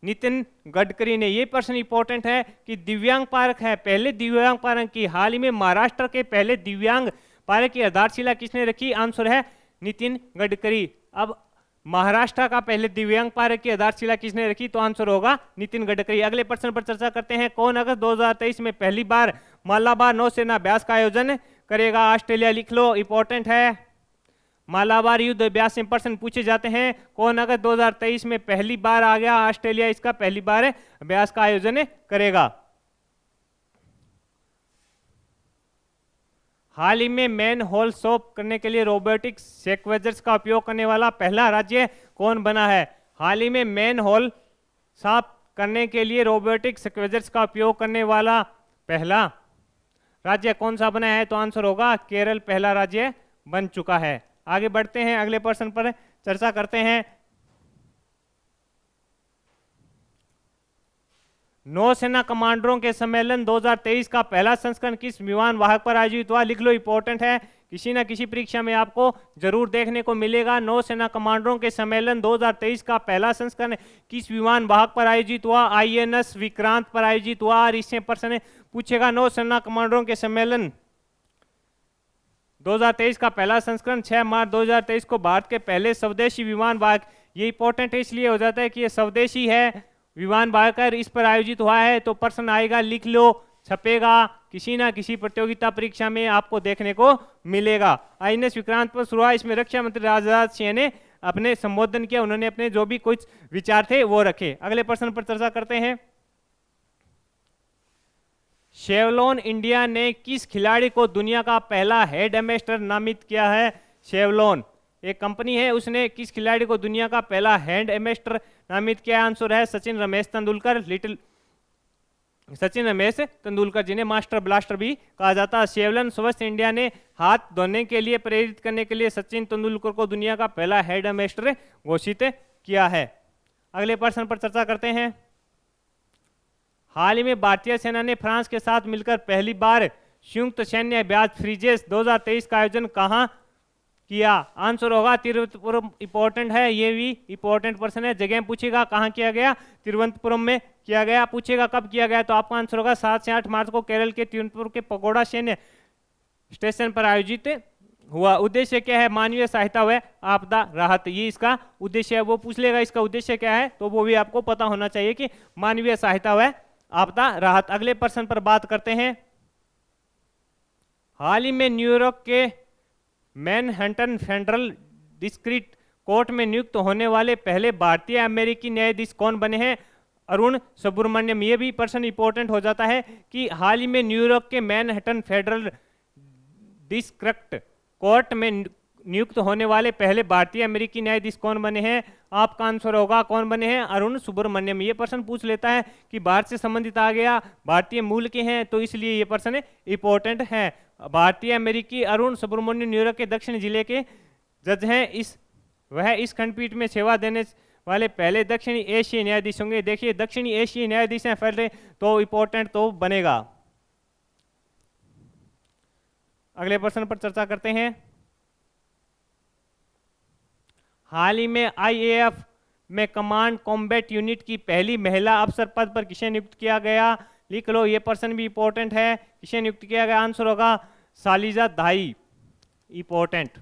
नितिन गडकरी ने। ये प्रश्न इंपॉर्टेंट है कि दिव्यांग पार्क है, पहले दिव्यांग पार्क की हाल ही में महाराष्ट्र के पहले दिव्यांग पार्क की आधारशिला किसने रखी? आंसर है नितिन गडकरी। अब महाराष्ट्र का पहले दिव्यांग पार्क की आधारशिला किसने रखी? तो आंसर होगा नितिन गडकरी। अगले प्रश्न पर चर्चा करते हैं। कौन अगस्त 2023 में पहली बार मालाबार नौसेना अभ्यास का आयोजन करेगा? ऑस्ट्रेलिया। लिख लो, इंपॉर्टेंट है। मालाबार युद्ध अभ्यास में प्रश्न पूछे जाते हैं। कौन अगस्त 2023 में पहली बार आ गया? ऑस्ट्रेलिया इसका पहली बार अभ्यास का आयोजन करेगा। हाल ही में मैन होल सॉल्व करने के लिए रोबोटिक सेक्वेजर्स का उपयोग करने वाला पहला राज्य कौन बना है? हाल ही में मैन होल साफ करने के लिए रोबोटिक सेक्वेजर्स का उपयोग करने वाला पहला राज्य कौन सा बना है? तो आंसर होगा केरल पहला राज्य बन चुका है। आगे बढ़ते हैं, अगले प्रश्न पर चर्चा करते हैं। नौसेना कमांडरों के सम्मेलन 2023 का पहला संस्करण किस विमान वाहक पर आयोजित हुआ? लिख लो, इंपॉर्टेंट है, किसी ना किसी परीक्षा में आपको जरूर देखने को मिलेगा। नौसेना कमांडरों के सम्मेलन 2023 का पहला संस्करण किस विमान वाहक पर आयोजित हुआ? आईएनएस विक्रांत पर आयोजित हुआ। और इससे प्रश्न पूछेगा नौसेना कमांडरों के सम्मेलन 2023 का पहला संस्करण 6 मार्च 2023 को भारत के पहले स्वदेशी विमान वाहक, ये इंपॉर्टेंट इसलिए हो जाता है कि ये स्वदेशी है, विमान वाहक इस पर आयोजित हुआ है, तो प्रश्न आएगा, लिख लो, छपेगा, किसी ना किसी प्रतियोगिता परीक्षा में आपको देखने को मिलेगा। आईएनएस विक्रांत पर शुरू हुआ, इसमें रक्षा मंत्री राजनाथ सिंह ने अपने संबोधन किया, उन्होंने अपने जो भी कुछ विचार थे वो रखे। अगले प्रश्न पर चर्चा करते हैं। शेवलॉन इंडिया ने किस खिलाड़ी को दुनिया का पहला हेड एम्बेसडर नामित किया है? शेवलॉन एक कंपनी है, उसने किस खिलाड़ी को दुनिया का पहला हेड एम्बेसडर नामित किया? आंसर है सचिन रमेश तेंदुलकर। सचिन रमेश तेंदुलकर जिन्हें मास्टर ब्लास्टर भी कहा जाता है। शेवलॉन स्वस्थ इंडिया ने हाथ धोने के लिए प्रेरित करने के लिए सचिन तेंदुलकर को दुनिया का पहला हेड एम्बेसडर घोषित किया है। अगले प्रश्न पर चर्चा करते हैं। हाल ही में भारतीय सेना ने फ्रांस के साथ मिलकर पहली बार संयुक्त सैन्य अभ्यास फ्रीजेस 2023 का आयोजन कहां किया? आंसर होगा तिरुवनंतपुरम। इंपॉर्टेंट है, ये भी इंपॉर्टेंट प्रश्न है, जगह पूछेगा कहां किया गया? तिरुवनंतपुरम में किया गया। पूछेगा कब किया गया, तो आपका आंसर होगा 7 से 8 मार्च को केरल के तिरुवनंतपुरम के पगोड़ा सैन्य स्टेशन पर आयोजित हुआ। उद्देश्य क्या है? मानवीय सहायता व आपदा राहत, ये इसका उद्देश्य है। वो पूछ लेगा इसका उद्देश्य क्या है, तो वो भी आपको पता होना चाहिए कि मानवीय सहायता व आपदा राहत। अगले प्रश्न पर बात करते हैं। हाल ही में न्यूयॉर्क के मैनहट्टन फेडरल डिस्ट्रिक्ट कोर्ट में नियुक्त होने वाले पहले भारतीय अमेरिकी न्यायाधीश कौन बने हैं? अरुण सुब्रमण्यम। ये भी प्रश्न इंपॉर्टेंट हो जाता है कि हाल ही में न्यूयॉर्क के मैनहट्टन फेडरल डिस्ट्रिक्ट कोर्ट में नियुक्त होने वाले पहले भारतीय अमेरिकी न्यायाधीश कौन बने हैं? आपका आंसर होगा कौन बने हैं? अरुण सुब्रमण्यम। ये प्रश्न पूछ लेता है कि भारत से संबंधित आ गया, भारतीय मूल के हैं, तो इसलिए ये प्रश्न इंपॉर्टेंट है। भारतीय अमेरिकी अरुण सुब्रमण्यम न्यूयॉर्क के दक्षिण जिले के जज हैं। वह इस खंडपीठ में सेवा देने वाले पहले दक्षिणी एशियाई न्यायाधीश होंगे। देखिए दक्षिणी एशियाई न्यायाधीश हैं पहले, तो इंपॉर्टेंट तो बनेगा। अगले प्रश्न पर चर्चा करते हैं। हाल ही में आईएएफ में कमांड कॉम्बैट यूनिट की पहली महिला अफसर पद पर किसे नियुक्त किया गया? लिख लो, ये प्रश्न भी इंपॉर्टेंट है। किसे नियुक्त किया गया? आंसर होगा शालिजा धाई। इंपॉर्टेंट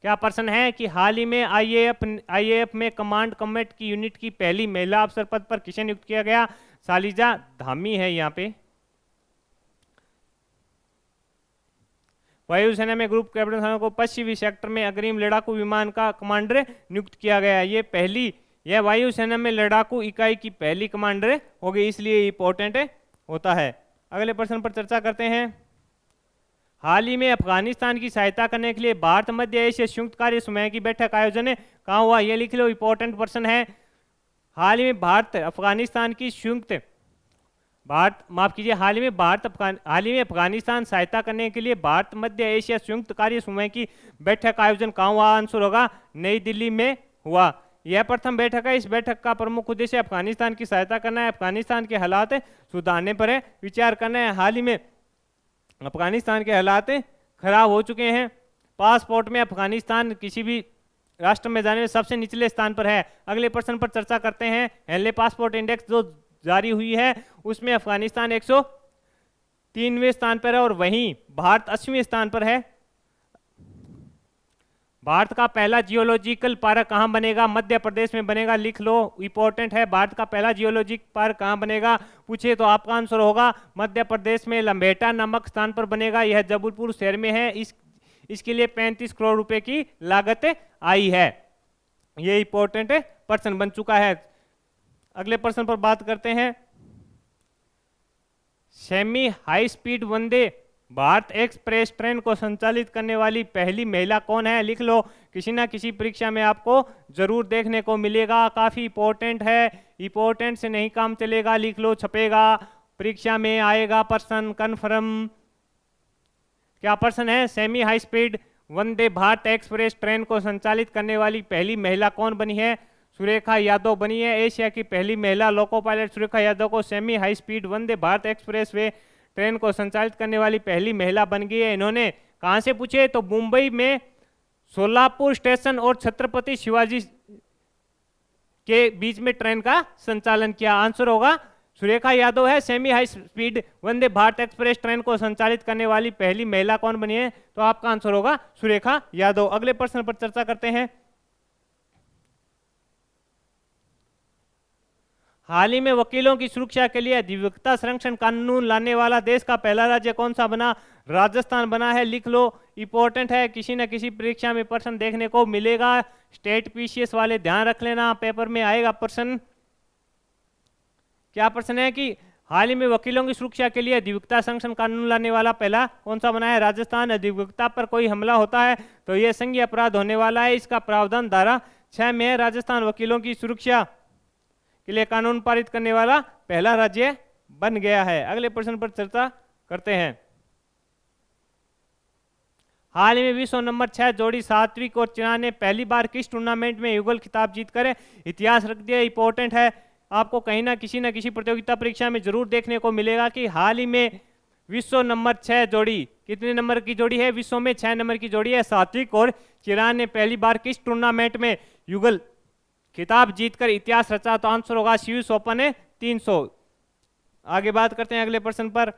क्या प्रश्न है कि हाल ही में आईएएफ में कमांड कॉम्बैट की यूनिट की पहली महिला अफसर पद पर किसे नियुक्त किया गया? शालिजा धामी है यहाँ पे। वायुसेना में ग्रुप कैप्टन को पश्चिमी सेक्टर में अग्रिम लड़ाकू विमान का कमांडर नियुक्त किया गया। यह वायुसेना में लड़ाकू इकाई की पहली कमांडर होगी, इसलिए इंपॉर्टेंट होता है। अगले प्रश्न पर चर्चा करते हैं। हाल ही में अफगानिस्तान की सहायता करने के लिए भारत मध्य एशिया संयुक्त कार्य समूह की बैठक का आयोजन कहाँ हुआ? ये लिख लो, इंपॉर्टेंट प्रश्न है। हाल ही में अफगानिस्तान अफगानिस्तान सहायता करने के लिए भारत मध्य एशिया संयुक्त कार्य समूह की बैठक का आयोजन कहाँ हुआ? आंसर होगा नई दिल्ली में हुआ। यह प्रथम बैठक है। इस बैठक का प्रमुख उद्देश्य अफगानिस्तान की सहायता करना है, अफगानिस्तान के हालात सुधारने पर विचार करना है। हाल ही में अफगानिस्तान के हालात खराब हो चुके हैं। पासपोर्ट में अफगानिस्तान किसी भी राष्ट्र में जाने में सबसे निचले स्थान पर है। अगले प्रश्न पर चर्चा करते हैं। हेनले पासपोर्ट इंडेक्स जो जारी हुई है उसमें अफगानिस्तान 103वें स्थान पर है और वहीं भारत 80वें स्थान पर है। भारत का पहला जियोलॉजिकल पार्क कहाँ बनेगा? मध्य प्रदेश में बनेगा। लिख लो, इंपॉर्टेंट है। भारत का पहला जियोलॉजिकल पार्क कहाँ बनेगा पूछे तो आपका आंसर होगा मध्य प्रदेश में लंबेटा नामक स्थान पर बनेगा। यह जबलपुर शहर में है। इसके लिए 35 करोड़ रुपए की लागत आई है। ये इंपॉर्टेंट प्रश्न बन चुका है। अगले प्रश्न पर बात करते हैं। Semi high speed Vande Bharat express train को संचालित करने वाली पहली महिला कौन है? लिख लो, किसी ना किसी परीक्षा में आपको जरूर देखने को मिलेगा। काफी इंपॉर्टेंट है, इंपॉर्टेंट से नहीं काम चलेगा। लिख लो, छपेगा, परीक्षा में आएगा प्रश्न कन्फर्म। क्या प्रश्न है? Semi high speed Vande Bharat express train को संचालित करने वाली पहली महिला कौन बनी है? सुरेखा यादव बनी है। एशिया की पहली महिला लोको पायलट सुरेखा यादव को semi high speed Vande Bharat express way train को संचालित करने वाली पहली महिला बन गई है। इन्होंने कहां से पूछे तो मुंबई में सोलापुर स्टेशन और छत्रपति शिवाजी के बीच में ट्रेन का संचालन किया। आंसर होगा सुरेखा यादव है। Semi high speed Vande Bharat express train को संचालित करने वाली पहली महिला कौन बनी है? तो आपका आंसर होगा सुरेखा यादव। अगले प्रश्न पर चर्चा करते हैं। हाल ही में वकीलों की सुरक्षा के लिए अधिवक्ता संरक्षण कानून लाने वाला देश का पहला राज्य कौन सा बना? राजस्थान बना है। लिख लो, इंपॉर्टेंट है। किसी न किसी परीक्षा में प्रश्न देखने को मिलेगा। स्टेट पीसीएस वाले ध्यान रख लेना, पेपर में आएगा प्रश्न। क्या प्रश्न है कि हाल ही में वकीलों की सुरक्षा के लिए अधिवक्ता संरक्षण कानून लाने वाला पहला कौन सा बना है? राजस्थान। अधिवक्ता पर कोई हमला होता है तो यह संघीय अपराध होने वाला है। इसका प्रावधान धारा 6 में है। राजस्थान वकीलों की सुरक्षा के लिए कानून पारित करने वाला पहला राज्य बन गया है। अगले प्रश्न पर चर्चा करते हैं। हाल ही में विश्व नंबर 6 जोड़ी सात्विक और चिराग ने पहली बार किस टूर्नामेंट में युगल खिताब जीतकर इतिहास रख दिया? इंपॉर्टेंट है। आपको कहीं ना किसी प्रतियोगिता परीक्षा में जरूर देखने को मिलेगा कि हाल ही में विश्व नंबर 6 जोड़ी, कितने नंबर की जोड़ी है? विश्व में 6 नंबर की जोड़ी है। सात्विक और चिराग ने पहली बार किस टूर्नामेंट में युगल खिताब जीतकर इतिहास रचा? तो आंसर होगा स्विस ओपन 300। आगे बात करते हैं अगले प्रश्न पर।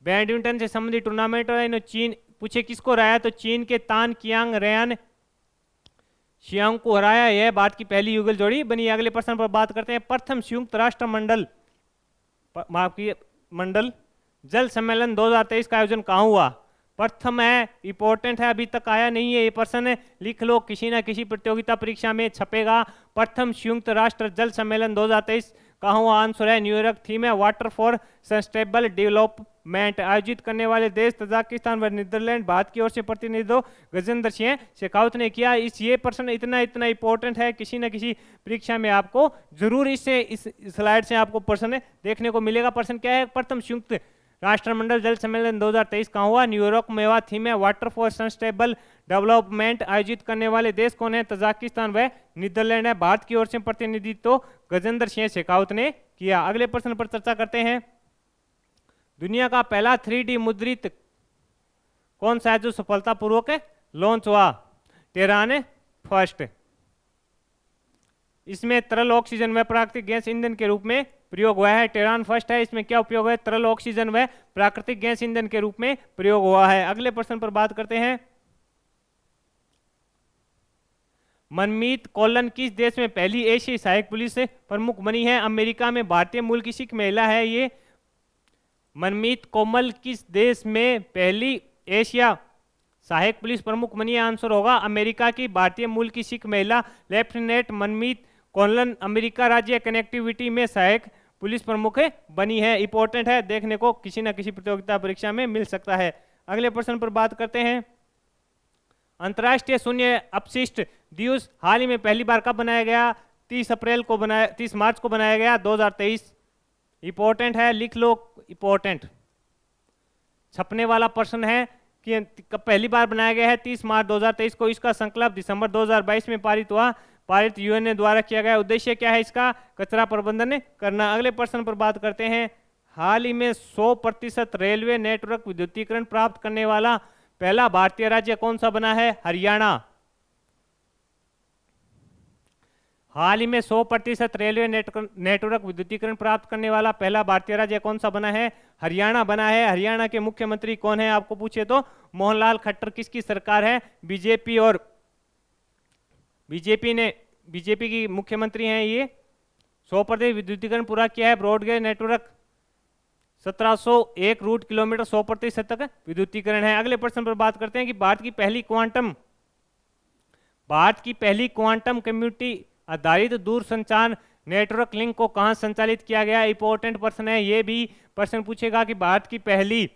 बैडमिंटन से संबंधित टूर्नामेंट चीन पूछे किसको हराया? तो चीन के तान कियांग रेयान शियांग को हराया। यह भारत की पहली युगल जोड़ी बनी। अगले प्रश्न पर बात करते हैं। प्रथम संयुक्त राष्ट्र मंडल जल सम्मेलन 2023 का आयोजन कहाँ हुआ? प्रथम है, इंपॉर्टेंट है, अभी तक आया नहीं है ये प्रश्न। लिख लो, किसी ना किसी प्रतियोगिता परीक्षा में छपेगा। प्रथम संयुक्त राष्ट्र जल सम्मेलन 2023 कहाँ हुआ? आंसर है न्यूयॉर्क। थीम है वाटर फॉर सस्टेनेबल डेवलपमेंट। आयोजित करने वाले देश तजाकिस्तान व नीदरलैंड। भारत की ओर से प्रतिनिधित्व गजेंद्र सिंह शेखावत ने किया। ये प्रश्न इतना इंपॉर्टेंट है, किसी न किसी परीक्षा में आपको जरूर इस स्लाइड से आपको प्रश्न देखने को मिलेगा। प्रश्न क्या है? प्रथम संयुक्त राष्ट्रमंडल जल सम्मेलन 2023 कहाँ हुआ? न्यूयॉर्क में हुआ। थीम है वाटर फॉर सस्टेनेबल डेवलपमेंट। आयोजित करने वाले देश कौन है? तजाकिस्तान व नीदरलैंड है। भारत की ओर से प्रतिनिधित्व गजेंद्र सिंह शेखावत ने किया। अगले प्रश्न पर चर्चा करते हैं। दुनिया का पहला 3D मुद्रित कौन सा है जो सफलतापूर्वक लॉन्च हुआ? Terrain first. इसमें तरल ऑक्सीजन व प्राकृतिक गैस ईंधन के रूप में प्रयोग हुआ है। टेरान फर्स्ट है। इसमें क्या उपयोग है? तरल ऑक्सीजन व प्राकृतिक गैस ईंधन के रूप में प्रयोग हुआ है। अगले प्रश्न पर बात करते हैं। मनमीत कौलन किस देश में पहली एशियाई सहायक पुलिस प्रमुख बनी है? अमेरिका में। भारतीय मूल की सिख महिला है ये। मनमीत कोमल किस देश में पहली एशिया सहायक पुलिस प्रमुख बनी है? आंसर होगा अमेरिका की। भारतीय मूल की सिख महिला लेफ्टिनेंट मनमीत कौलन अमेरिका राज्य कनेक्टिविटी में सहायक पुलिस प्रमुख बनी है। इंपॉर्टेंट है, देखने को किसी न किसी प्रतियोगिता परीक्षा में मिल सकता है। अगले प्रश्न पर बात करते हैं। अंतर्राष्ट्रीय शून्य अपशिष्ट दिवस हाल ही में पहली बार कब बनाया गया? 30 मार्च को बनाया गया 2023। इंपॉर्टेंट है, लिख लो। इंपॉर्टेंट छपने वाला प्रश्न है कि कब पहली बार बनाया गया है? 30 मार्च 2023 को। इसका संकल्प दिसंबर 2022 में पारित हुआ। पारित यूएनए द्वारा किया गया। उद्देश्य क्या है इसका? कचरा प्रबंधन करना। अगले प्रश्न पर बात करते हैं। हाल ही में 100% रेलवे नेटवर्क विद्युतीकरण प्राप्त करने वाला पहला भारतीय राज्य कौन सा बना है? हरियाणा। हाल ही में 100% रेलवे नेटवर्क विद्युतीकरण प्राप्त करने वाला पहला भारतीय राज्य कौन सा बना है? हरियाणा बना है। हरियाणा के मुख्यमंत्री कौन है आपको पूछे तो? मोहनलाल खट्टर। किसकी सरकार है? बीजेपी। और बीजेपी की मुख्यमंत्री हैं ये। 100% विद्युतीकरण पूरा किया है। ब्रॉडगेज नेटवर्क 1701 रूट किलोमीटर 100% तक विद्युतीकरण है। अगले प्रश्न पर बात करते हैं कि भारत की पहली क्वांटम कम्युनिटी आधारित दूरसंचार नेटवर्क लिंक को कहां संचालित किया गया? इंपॉर्टेंट प्रश्न है। ये भी प्रश्न पूछेगा कि भारत की पहली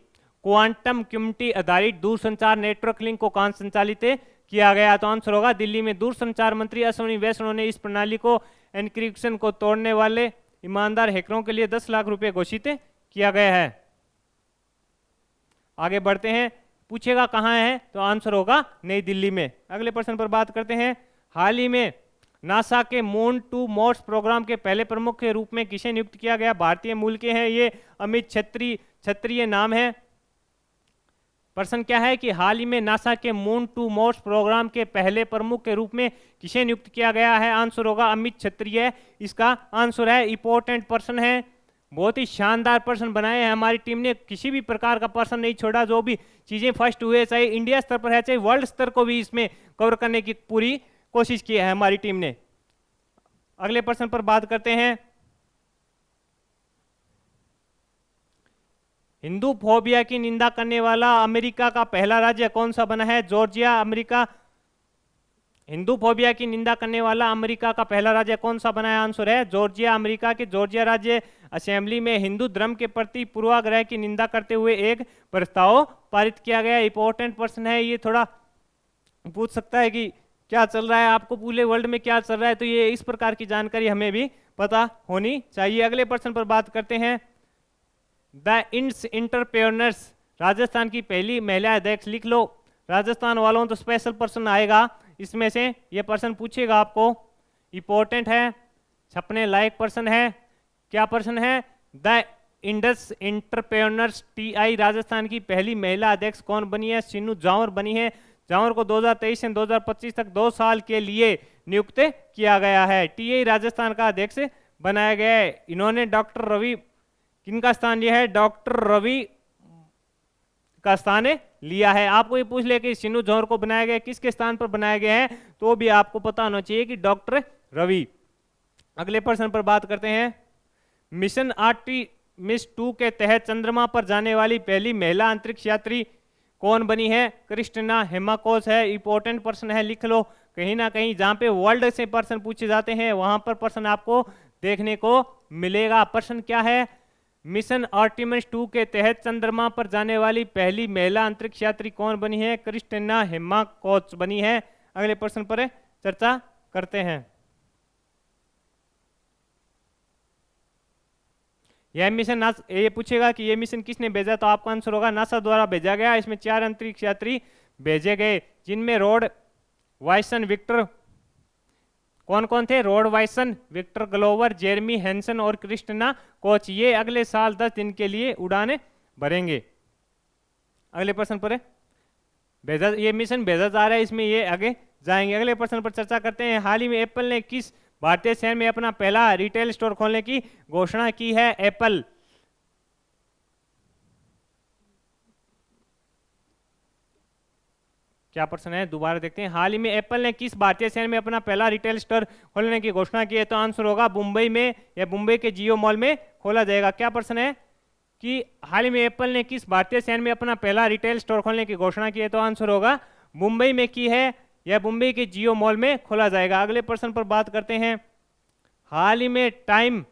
क्वांटम कम्युनिटी आधारित दूरसंचार नेटवर्क लिंक को कहां संचालित किया गया? तो आंसर होगा दिल्ली में। दूरसंचार मंत्री अश्विनी वैष्णव ने इस प्रणाली को एन्क्रिप्शन को तोड़ने वाले ईमानदार हैकरों के लिए 10 लाख रुपए घोषित किया गया है। आगे बढ़ते हैं। पूछेगा कहां है? तो आंसर होगा नई दिल्ली में। अगले प्रश्न पर बात करते हैं। हाल ही में नासा के मून टू मार्स प्रोग्राम के पहले प्रमुख के रूप में किसे नियुक्त किया गया? भारतीय मूल के हैं ये। अमित छत्री नाम है। प्रश्न क्या है कि हाल ही में नासा के मून टू मार्स प्रोग्राम के पहले प्रमुख के रूप में किसे नियुक्त किया गया है? आंसर होगा अमित छत्री। इसका आंसर है। इंपॉर्टेंट प्रश्न है, बहुत ही शानदार प्रश्न बनाए हैं हमारी टीम ने। किसी भी प्रकार का प्रश्न नहीं छोड़ा। जो भी चीजें फर्स्ट हुए, चाहे इंडिया स्तर पर है चाहे वर्ल्ड स्तर को भी इसमें कवर करने की पूरी कोशिश की है हमारी टीम ने। अगले प्रश्न पर बात करते हैं। हिंदू फोबिया की निंदा करने वाला अमेरिका का पहला राज्य कौन सा बना है? जॉर्जिया। अमेरिका हिंदू फोबिया की निंदा करने वाला अमेरिका का पहला राज्य कौन सा बना है? आंसर है जॉर्जिया। अमेरिका के जॉर्जिया राज्य असेंबली में हिंदू धर्म के प्रति पूर्वाग्रह की निंदा करते हुए एक प्रस्ताव पारित किया गया। इंपॉर्टेंट प्रश्न है ये। थोड़ा पूछ सकता है कि क्या चल रहा है, आपको पूरे वर्ल्ड में क्या चल रहा है, तो ये इस प्रकार की जानकारी हमें भी पता होनी चाहिए। अगले प्रश्न पर बात करते हैं। द इंड्स एंटरप्रेन्योर्स राजस्थान की पहली महिला अध्यक्ष। लिख लो। राजस्थान वालों तो स्पेशल प्रश्न आएगा इसमें से, ये प्रश्न पूछेगा आपको। इंपॉर्टेंट है, छपने लायक प्रश्न है। क्या प्रश्न है? The Indus entrepreneurs TI Rajasthan की पहली महिला अध्यक्ष कौन बनी है? सिन्नू जांवर बनी है। जांवर को 2023 से 2025 तक 2 साल के लिए नियुक्त किया गया है। TI राजस्थान का अध्यक्ष बनाया गया है। इन्होंने डॉक्टर रवि किनका स्थान लिया है? डॉक्टर रवि का स्थान लिया है। आपको ये पूछ ले कि सिन्नू जांवर को बनाया गया, किसके स्थान पर बनाया गया है, तो भी आपको पता होना चाहिए कि डॉक्टर रवि। अगले प्रश्न पर बात करते हैं। मिशन आर्टेमिस 2 के तहत चंद्रमा पर जाने वाली पहली महिला अंतरिक्ष यात्री कौन बनी है? क्रिस्टिना हेमाकोस है। इंपॉर्टेंट प्रश्न है, लिख लो। कहीं ना कहीं जहां पे वर्ल्ड से प्रश्न पूछे जाते हैं वहां पर प्रश्न आपको देखने को मिलेगा। प्रश्न क्या है? मिशन आर्टेमिस 2 के तहत चंद्रमा पर जाने वाली पहली महिला अंतरिक्ष यात्री कौन बनी है? क्रिस्टिना हिमाकोच बनी है। अगले प्रश्न पर चर्चा करते हैं। यह मिशन ये पूछेगा कि यह मिशन किसने भेजा, तो आपका आंसर होगा नासा द्वारा भेजा गया। इसमें 4 अंतरिक्ष यात्री भेजे गए, जिनमें रॉड वायसन, विक्टर, कौन कौन थे? Reid Wiseman, Victor Glover, Jeremy Hansen और क्रिस्टिना कोच। ये अगले साल 10 दिन के लिए उड़ाने भरेंगे। अगले प्रश्न पर भेजा, ये मिशन भेजा जा रहा है, इसमें ये आगे जाएंगे। अगले प्रश्न पर चर्चा करते हैं। हाल ही में एप्पल ने किस भारतीय शहर में अपना पहला रिटेल स्टोर खोलने की घोषणा की है? एप्पल क्या प्रश्न है? दोबारा देखते हैं। हाल ही में एप्पल ने किस भारतीय शहर में अपना पहला रिटेल स्टोर खोलने की घोषणा की है? तो आंसर होगा मुंबई में, या मुंबई के जियो मॉल में खोला जाएगा। क्या प्रश्न है कि हाल ही में एप्पल ने किस भारतीय शहर में अपना पहला रिटेल स्टोर खोलने की घोषणा की है? तो आंसर होगा मुंबई में की है, या मुंबई के जियो मॉल में खोला जाएगा। अगले प्रश्न पर बात करते हैं। हाल ही में टाइम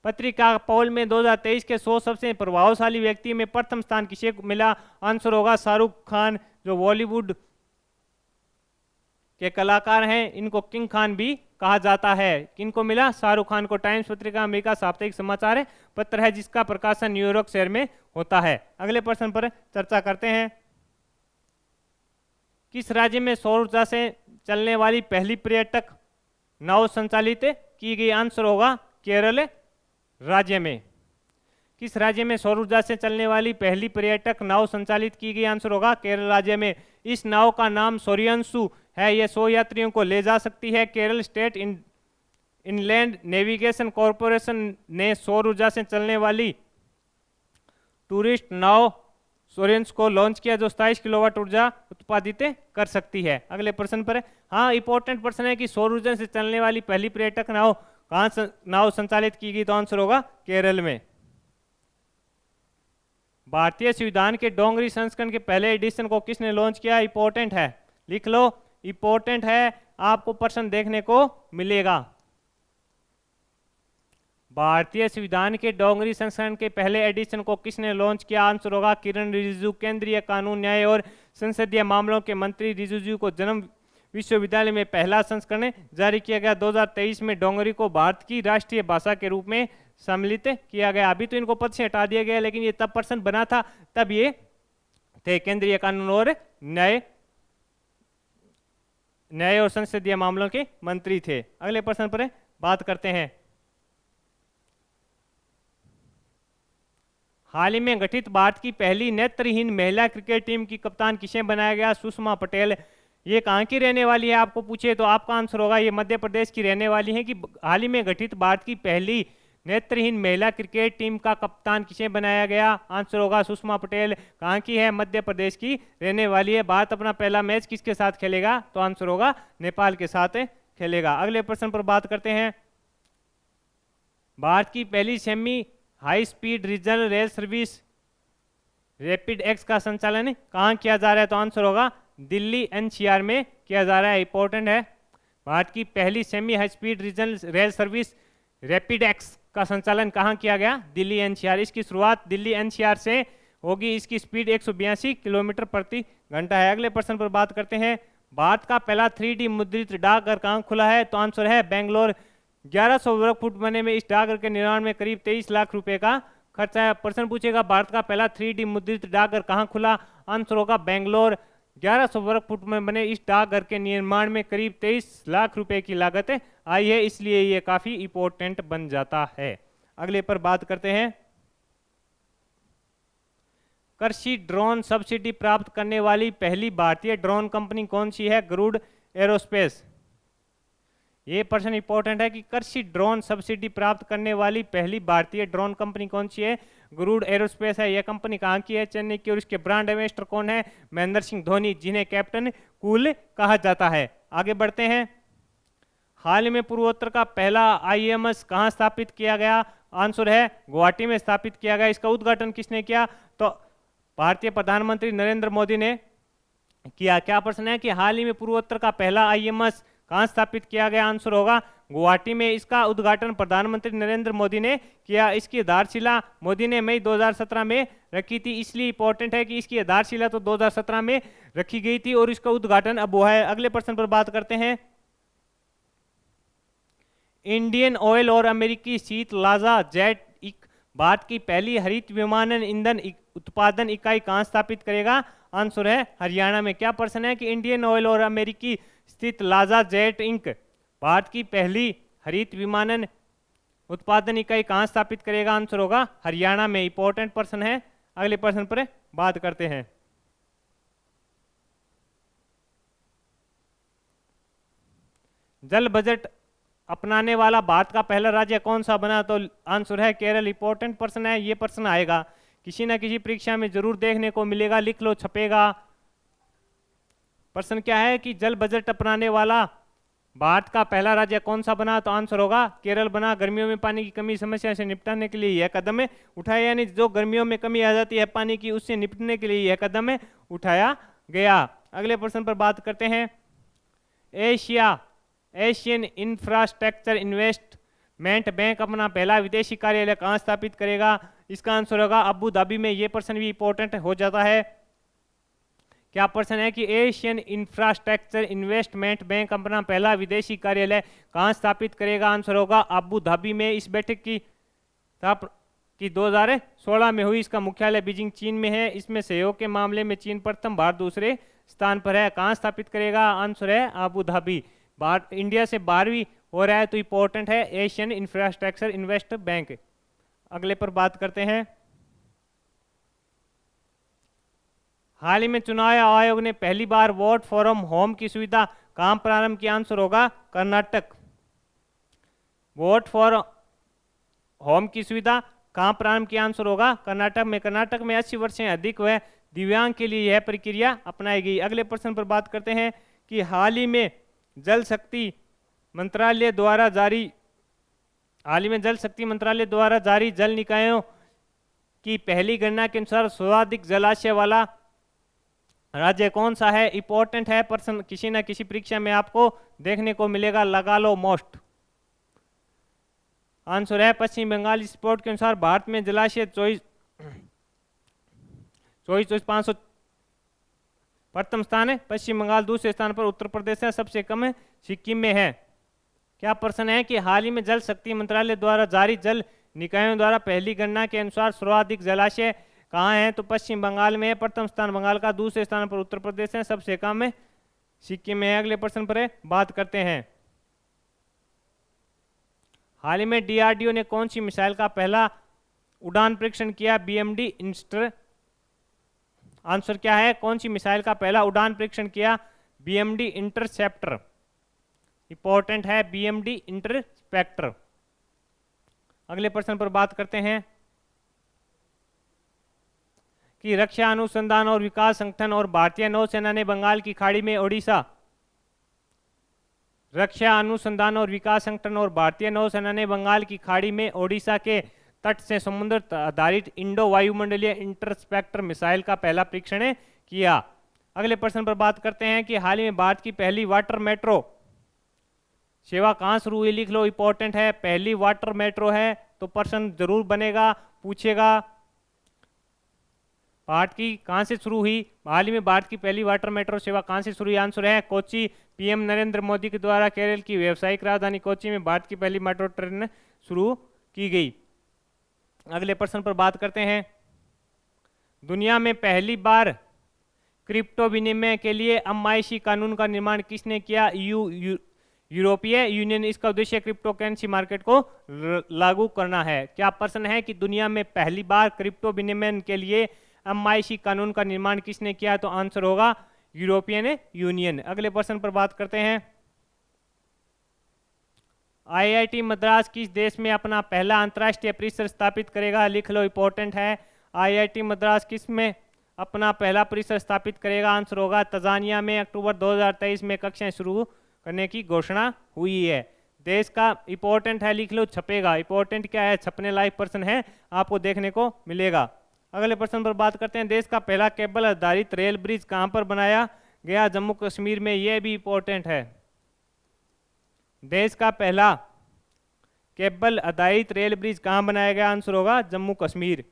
पत्रिका पोल में 2023 के 100 सबसे प्रभावशाली व्यक्ति में प्रथम स्थान किसे मिला? आंसर होगा शाहरुख खान, जो बॉलीवुड के कलाकार हैं, इनको किंग खान भी कहा जाता है। किनको मिला? शाहरुख खान को। टाइम्स पत्रिका अमेरिका साप्ताहिक समाचार पत्र है, जिसका प्रकाशन न्यूयॉर्क शहर में होता है। अगले प्रश्न पर चर्चा करते हैं। किस राज्य में सौर ऊर्जा से चलने वाली पहली पर्यटक नाव संचालित की गई? आंसर होगा केरल राज्य में। किस राज्य में सौर ऊर्जा से चलने वाली पहली पर्यटक नाव संचालित की गई? आंसर होगा केरल राज्य में। इस नाव का नाम सूर्यांशु है, यह 100 यात्रियों को ले जा सकती है। Kerala state inland navigation corporation ने सौर ऊर्जा से चलने वाली टूरिस्ट नाव सूर्यांशु को लॉन्च किया, जो 27 किलोवाट ऊर्जा उत्पादित कर सकती है। अगले प्रश्न पर हाँ, इंपॉर्टेंट प्रश्न है कि सौर ऊर्जा से चलने वाली पहली पर्यटक नाव कहाँ नाव संचालित की गई? तो आंसर होगा केरल में। भारतीय संविधान के डोंगरी संस्करण के पहले एडिशन को किसने लॉन्च किया? इंपॉर्टेंट है, लिख लो, इंपॉर्टेंट है, आपको प्रश्न देखने को मिलेगा। भारतीय संविधान के डोंगरी संस्करण के पहले एडिशन को किसने लॉन्च किया? आंसर होगा किरण रिजिजू। केंद्रीय कानून, न्याय और संसदीय मामलों के मंत्री रिजिजू को जन्म विश्वविद्यालय में पहला संस्करण जारी किया गया। 2023 में डोंगरी को भारत की राष्ट्रीय भाषा के रूप में सम्मिलित किया गया। अभी तो इनको पद से हटा दिया गया, लेकिन ये तब प्रश्न बना था, तब ये थे केंद्रीय कानून और न्याय और संसदीय मामलों के मंत्री थे। अगले प्रश्न पर बात करते हैं। हाल ही में गठित भारत की पहली नेत्रहीन महिला क्रिकेट टीम की कप्तान किसे बनाया गया? सुषमा पटेल। ये कहाँ की रहने वाली है आपको पूछे तो आपका आंसर होगा ये मध्य प्रदेश की रहने वाली है। कि हाल ही में गठित भारत की पहली नेत्रहीन महिला क्रिकेट टीम का कप्तान किसे बनाया गया? आंसर होगा सुषमा पटेल। कहाँ की है? मध्य प्रदेश की रहने वाली है। भारत अपना पहला मैच किसके साथ खेलेगा? तो आंसर होगा नेपाल के साथ खेलेगा। अगले प्रश्न पर बात करते हैं। भारत की पहली semi high speed regional rail service rapid x का संचालन कहाँ किया जा रहा है? तो आंसर होगा दिल्ली एनसीआर में किया जा रहा है। इंपॉर्टेंट है। भारत की पहली semi high speed regional rail service rapid x का संचालन कहाँ किया गया? दिल्ली एनसीआर। इसकी शुरुआत दिल्ली एनसीआर से होगी। इसकी स्पीड 182 किलोमीटर प्रति घंटा है। अगले प्रश्न पर बात करते हैं। भारत का पहला 3D मुद्रित डाकघर कहाँ खुला है? तो आंसर है बेंगलोर। 1100 वर्ग फुट बने में इस डाकघर के निर्माण में करीब 23 लाख रुपए का खर्चा है। प्रश्न पूछेगा भारत का पहला 3D मुद्रित डाकघर कहाँ खुला? आंसर होगा बेंगलोर। 1100 वर्ग फुट में बने इस डाकघर के निर्माण में करीब 23 लाख रुपए की लागत आई है, इसलिए ये काफी इंपॉर्टेंट बन जाता है। अगले पर बात करते हैं। कृषि ड्रोन सब्सिडी प्राप्त करने वाली पहली भारतीय ड्रोन कंपनी कौन सी है? गरुड़ एरोस्पेस। ये प्रश्न इंपॉर्टेंट है कि कृषि ड्रोन सब्सिडी प्राप्त करने वाली पहली भारतीय ड्रोन कंपनी कौन सी है? गरुड़ एरोस्पेस है। यह कंपनी कहाँ की है? चेन्नई की। और इसके ब्रांड एम्बेसडर कौन है? महेंद्र सिंह धोनी, जिन्हें कैप्टन कूल कहा जाता है। आगे बढ़ते हैं। हाल ही में पूर्वोत्तर का पहला IMS कहाँ स्थापित किया गया? आंसर है गुवाहाटी में स्थापित किया गया। इसका उद्घाटन किसने किया? तो भारतीय प्रधानमंत्री नरेंद्र मोदी ने किया। क्या प्रश्न है कि हाल ही में पूर्वोत्तर का पहला IMS कहाँ स्थापित किया गया? आंसर होगा गुवाहाटी में। इसका उद्घाटन प्रधानमंत्री नरेंद्र मोदी ने किया। इसकी आधारशिला मोदी ने मई 2017 में रखी थी, इसलिए इंपॉर्टेंट है कि इसकी आधारशिला तो 2017 में रखी गई थी और इसका उद्घाटन अब हुआ है। अगले प्रश्न पर बात करते हैं। इंडियन ऑयल और अमेरिकी शीत लाजा जेट भारत की पहली हरित विमानन ईंधन उत्पादन इकाई कहाँ स्थापित करेगा? आंसर है हरियाणा में। क्या प्रश्न है कि इंडियन ऑयल और अमेरिकी स्थित लाजा जेट इंक भारत की पहली हरित विमानन उत्पादन इकाई कहाँ स्थापित करेगा? आंसर होगा हरियाणा में। इंपॉर्टेंट प्रश्न है। अगले प्रश्न पर बात करते हैं। जल बजट अपनाने वाला भारत का पहला राज्य कौन सा बना? तो आंसर है केरल। इंपॉर्टेंट प्रश्न है, ये प्रश्न आएगा किसी ना किसी परीक्षा में जरूर देखने को मिलेगा, लिख लो, छपेगा। प्रश्न क्या है कि जल बजट अपनाने वाला भारत का पहला राज्य कौन सा बना? तो आंसर होगा केरल बना। गर्मियों में पानी की कमी समस्या से निपटने के लिए यह कदम उठाया, यानी जो गर्मियों में कमी आ जाती है पानी की, उससे निपटने के लिए यह कदम उठाया गया। अगले प्रश्न पर बात करते हैं। एशियन इंफ्रास्ट्रक्चर इन्वेस्टमेंट बैंक अपना पहला विदेशी कार्यालय कहाँ स्थापित करेगा? इसका आंसर होगा अबू धाबी में। ये प्रश्न भी इंपॉर्टेंट हो जाता है। क्या प्रश्न है कि एशियन इंफ्रास्ट्रक्चर इन्वेस्टमेंट बैंक अपना पहला विदेशी कार्यालय कहाँ स्थापित करेगा? आंसर होगा अबू धाबी में। इस बैठक की 2016 में हुई। इसका मुख्यालय बीजिंग चीन में है। इसमें सहयोग के मामले में चीन प्रथम, भारत दूसरे स्थान पर है। कहाँ स्थापित करेगा? आंसर है अबू धाबी। इंडिया से 12वीं हो रहा है तो इंपॉर्टेंट है एशियन इंफ्रास्ट्रक्चर इन्वेस्ट बैंक। अगले पर बात करते हैं। हाल ही में चुनाव आयोग ने पहली बार वोट फ्रॉम होम की सुविधा कहां प्रारंभ की? आंसर होगा कर्नाटक। वोट फॉर होम की सुविधा कहां प्रारंभ की? आंसर होगा कर्नाटक में। कर्नाटक में 80 वर्ष से अधिक व दिव्यांग के लिए यह प्रक्रिया अपनाई गई। अगले प्रश्न पर बात करते हैं कि हाल ही में जल शक्ति मंत्रालय द्वारा जारी जल निकायों की पहली गणना के अनुसार सर्वाधिक जलाशय वाला राज्य कौन सा है? इंपॉर्टेंट है प्रश्न, किसी ना किसी परीक्षा में आपको देखने को मिलेगा, लगा लो मोस्ट। आंसर है पश्चिम बंगाल। इस रिपोर्ट के अनुसार भारत में जलाशय 24,500 प्रथम स्थान है, पश्चिम बंगाल दूसरे स्थान पर, उत्तर प्रदेश है, सबसे कम है सिक्किम में है। क्या प्रश्न है कि हाल ही में जल शक्ति मंत्रालय द्वारा जारी जल निकायों द्वारा पहली गणना के अनुसार सर्वाधिक जलाशय कहाँ है? तो पश्चिम बंगाल में है, प्रथम स्थान बंगाल का, दूसरे स्थान पर उत्तर प्रदेश है, सबसे कम है सिक्किम में है। अगले प्रश्न पर बात करते हैं। हाल ही में डीआरडीओ ने कौन सी मिसाइल का पहला उड़ान परीक्षण किया? बीएमडी इंस्टर। आंसर क्या है? कौन सी मिसाइल का पहला उड़ान परीक्षण किया? BMD interceptor. इंपॉर्टेंट है बीएमडी इंटरसेप्टर। अगले प्रश्न पर बात करते हैं कि रक्षा अनुसंधान और विकास संगठन और भारतीय नौसेना ने बंगाल की खाड़ी में ओडिशा रक्षा अनुसंधान और विकास संगठन और भारतीय नौसेना ने बंगाल की खाड़ी में ओडिशा के तट से समुद्र आधारित इंडो वायुमंडलीय इंटरसेप्टर मिसाइल का पहला परीक्षण किया। अगले प्रश्न पर बात करते हैं कि हाल ही में भारत की पहली वाटर मेट्रो सेवा कहाँ शुरू हुई? लिख लो, इंपॉर्टेंट है। पहली वाटर मेट्रो है तो प्रश्न जरूर बनेगा, पूछेगा भारत की कहाँ से शुरू हुई? हाल ही में भारत की पहली वाटर मेट्रो सेवा कहाँ से शुरू हुई? आंसर है कोच्चि। पीएम नरेंद्र मोदी के द्वारा केरल की व्यावसायिक राजधानी कोच्चि में भारत की पहली मेट्रो ट्रेन शुरू की गई। अगले प्रश्न पर बात करते हैं। दुनिया में पहली बार क्रिप्टो विनिमय के लिए एमआईसी कानून का निर्माण किसने किया? यूरोपीय यूनियन। इसका उद्देश्य क्रिप्टो करेंसी मार्केट को लागू करना है। क्या प्रश्न है कि दुनिया में पहली बार क्रिप्टो विनिमय के लिए एमआईसी कानून का निर्माण किसने किया? तो आंसर होगा यूरोपियन यूनियन। अगले प्रश्न पर बात करते हैं। आईआईटी मद्रास किस देश में अपना पहला अंतर्राष्ट्रीय परिसर स्थापित करेगा? लिख लो, इंपॉर्टेंट है। आईआईटी मद्रास किस में अपना पहला परिसर स्थापित करेगा? आंसर होगा तंजानिया में। अक्टूबर 2023 में कक्षाएं शुरू करने की घोषणा हुई है। देश का इंपॉर्टेंट है, लिख लो, छपेगा। इंपॉर्टेंट क्या है? छपने लायक प्रश्न है, आपको देखने को मिलेगा। अगले प्रश्न पर बात करते हैं। देश का पहला केबल आधारित रेल ब्रिज कहां पर बनाया गया? जम्मू कश्मीर में। यह भी इंपॉर्टेंट है। देश का पहला केबल आधारित रेल ब्रिज कहाँ बनाया गया? आंसर होगा जम्मू कश्मीर।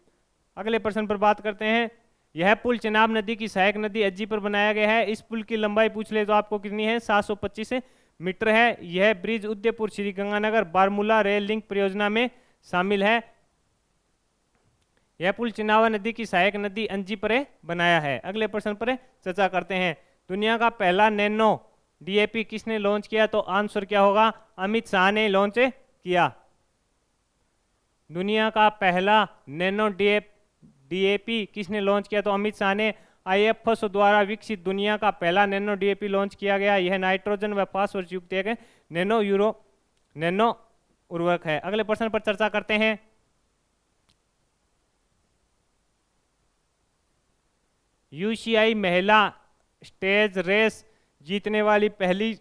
अगले प्रश्न पर बात करते हैं। यह पुल चेनाब नदी की सहायक नदी अज्जी पर बनाया गया है। इस पुल की लंबाई पूछ ले तो आपको कितनी है? 725 मीटर है। यह bridge Udaipur Sriganganagar Baramulla rail link परियोजना में शामिल है। यह पुल चेनाब नदी की सहायक नदी अंजी पर बनाया है। अगले प्रश्न पर चर्चा करते हैं। दुनिया का पहला नैनो डीएपी किसने लॉन्च किया? तो आंसर क्या होगा? अमित शाह ने लॉन्च किया। दुनिया का पहला नैनो डीएपी किसने लॉन्च किया? तो अमित शाह ने। आईएफएसओ द्वारा विकसित दुनिया का पहला नैनो डीएपी लॉन्च किया गया। यह नाइट्रोजन व फास्फोरस युक्त एक नैनो उर्वरक है। अगले प्रश्न पर चर्चा करते हैं। यूसीआई महिला स्टेज रेस जीतने वाली पहली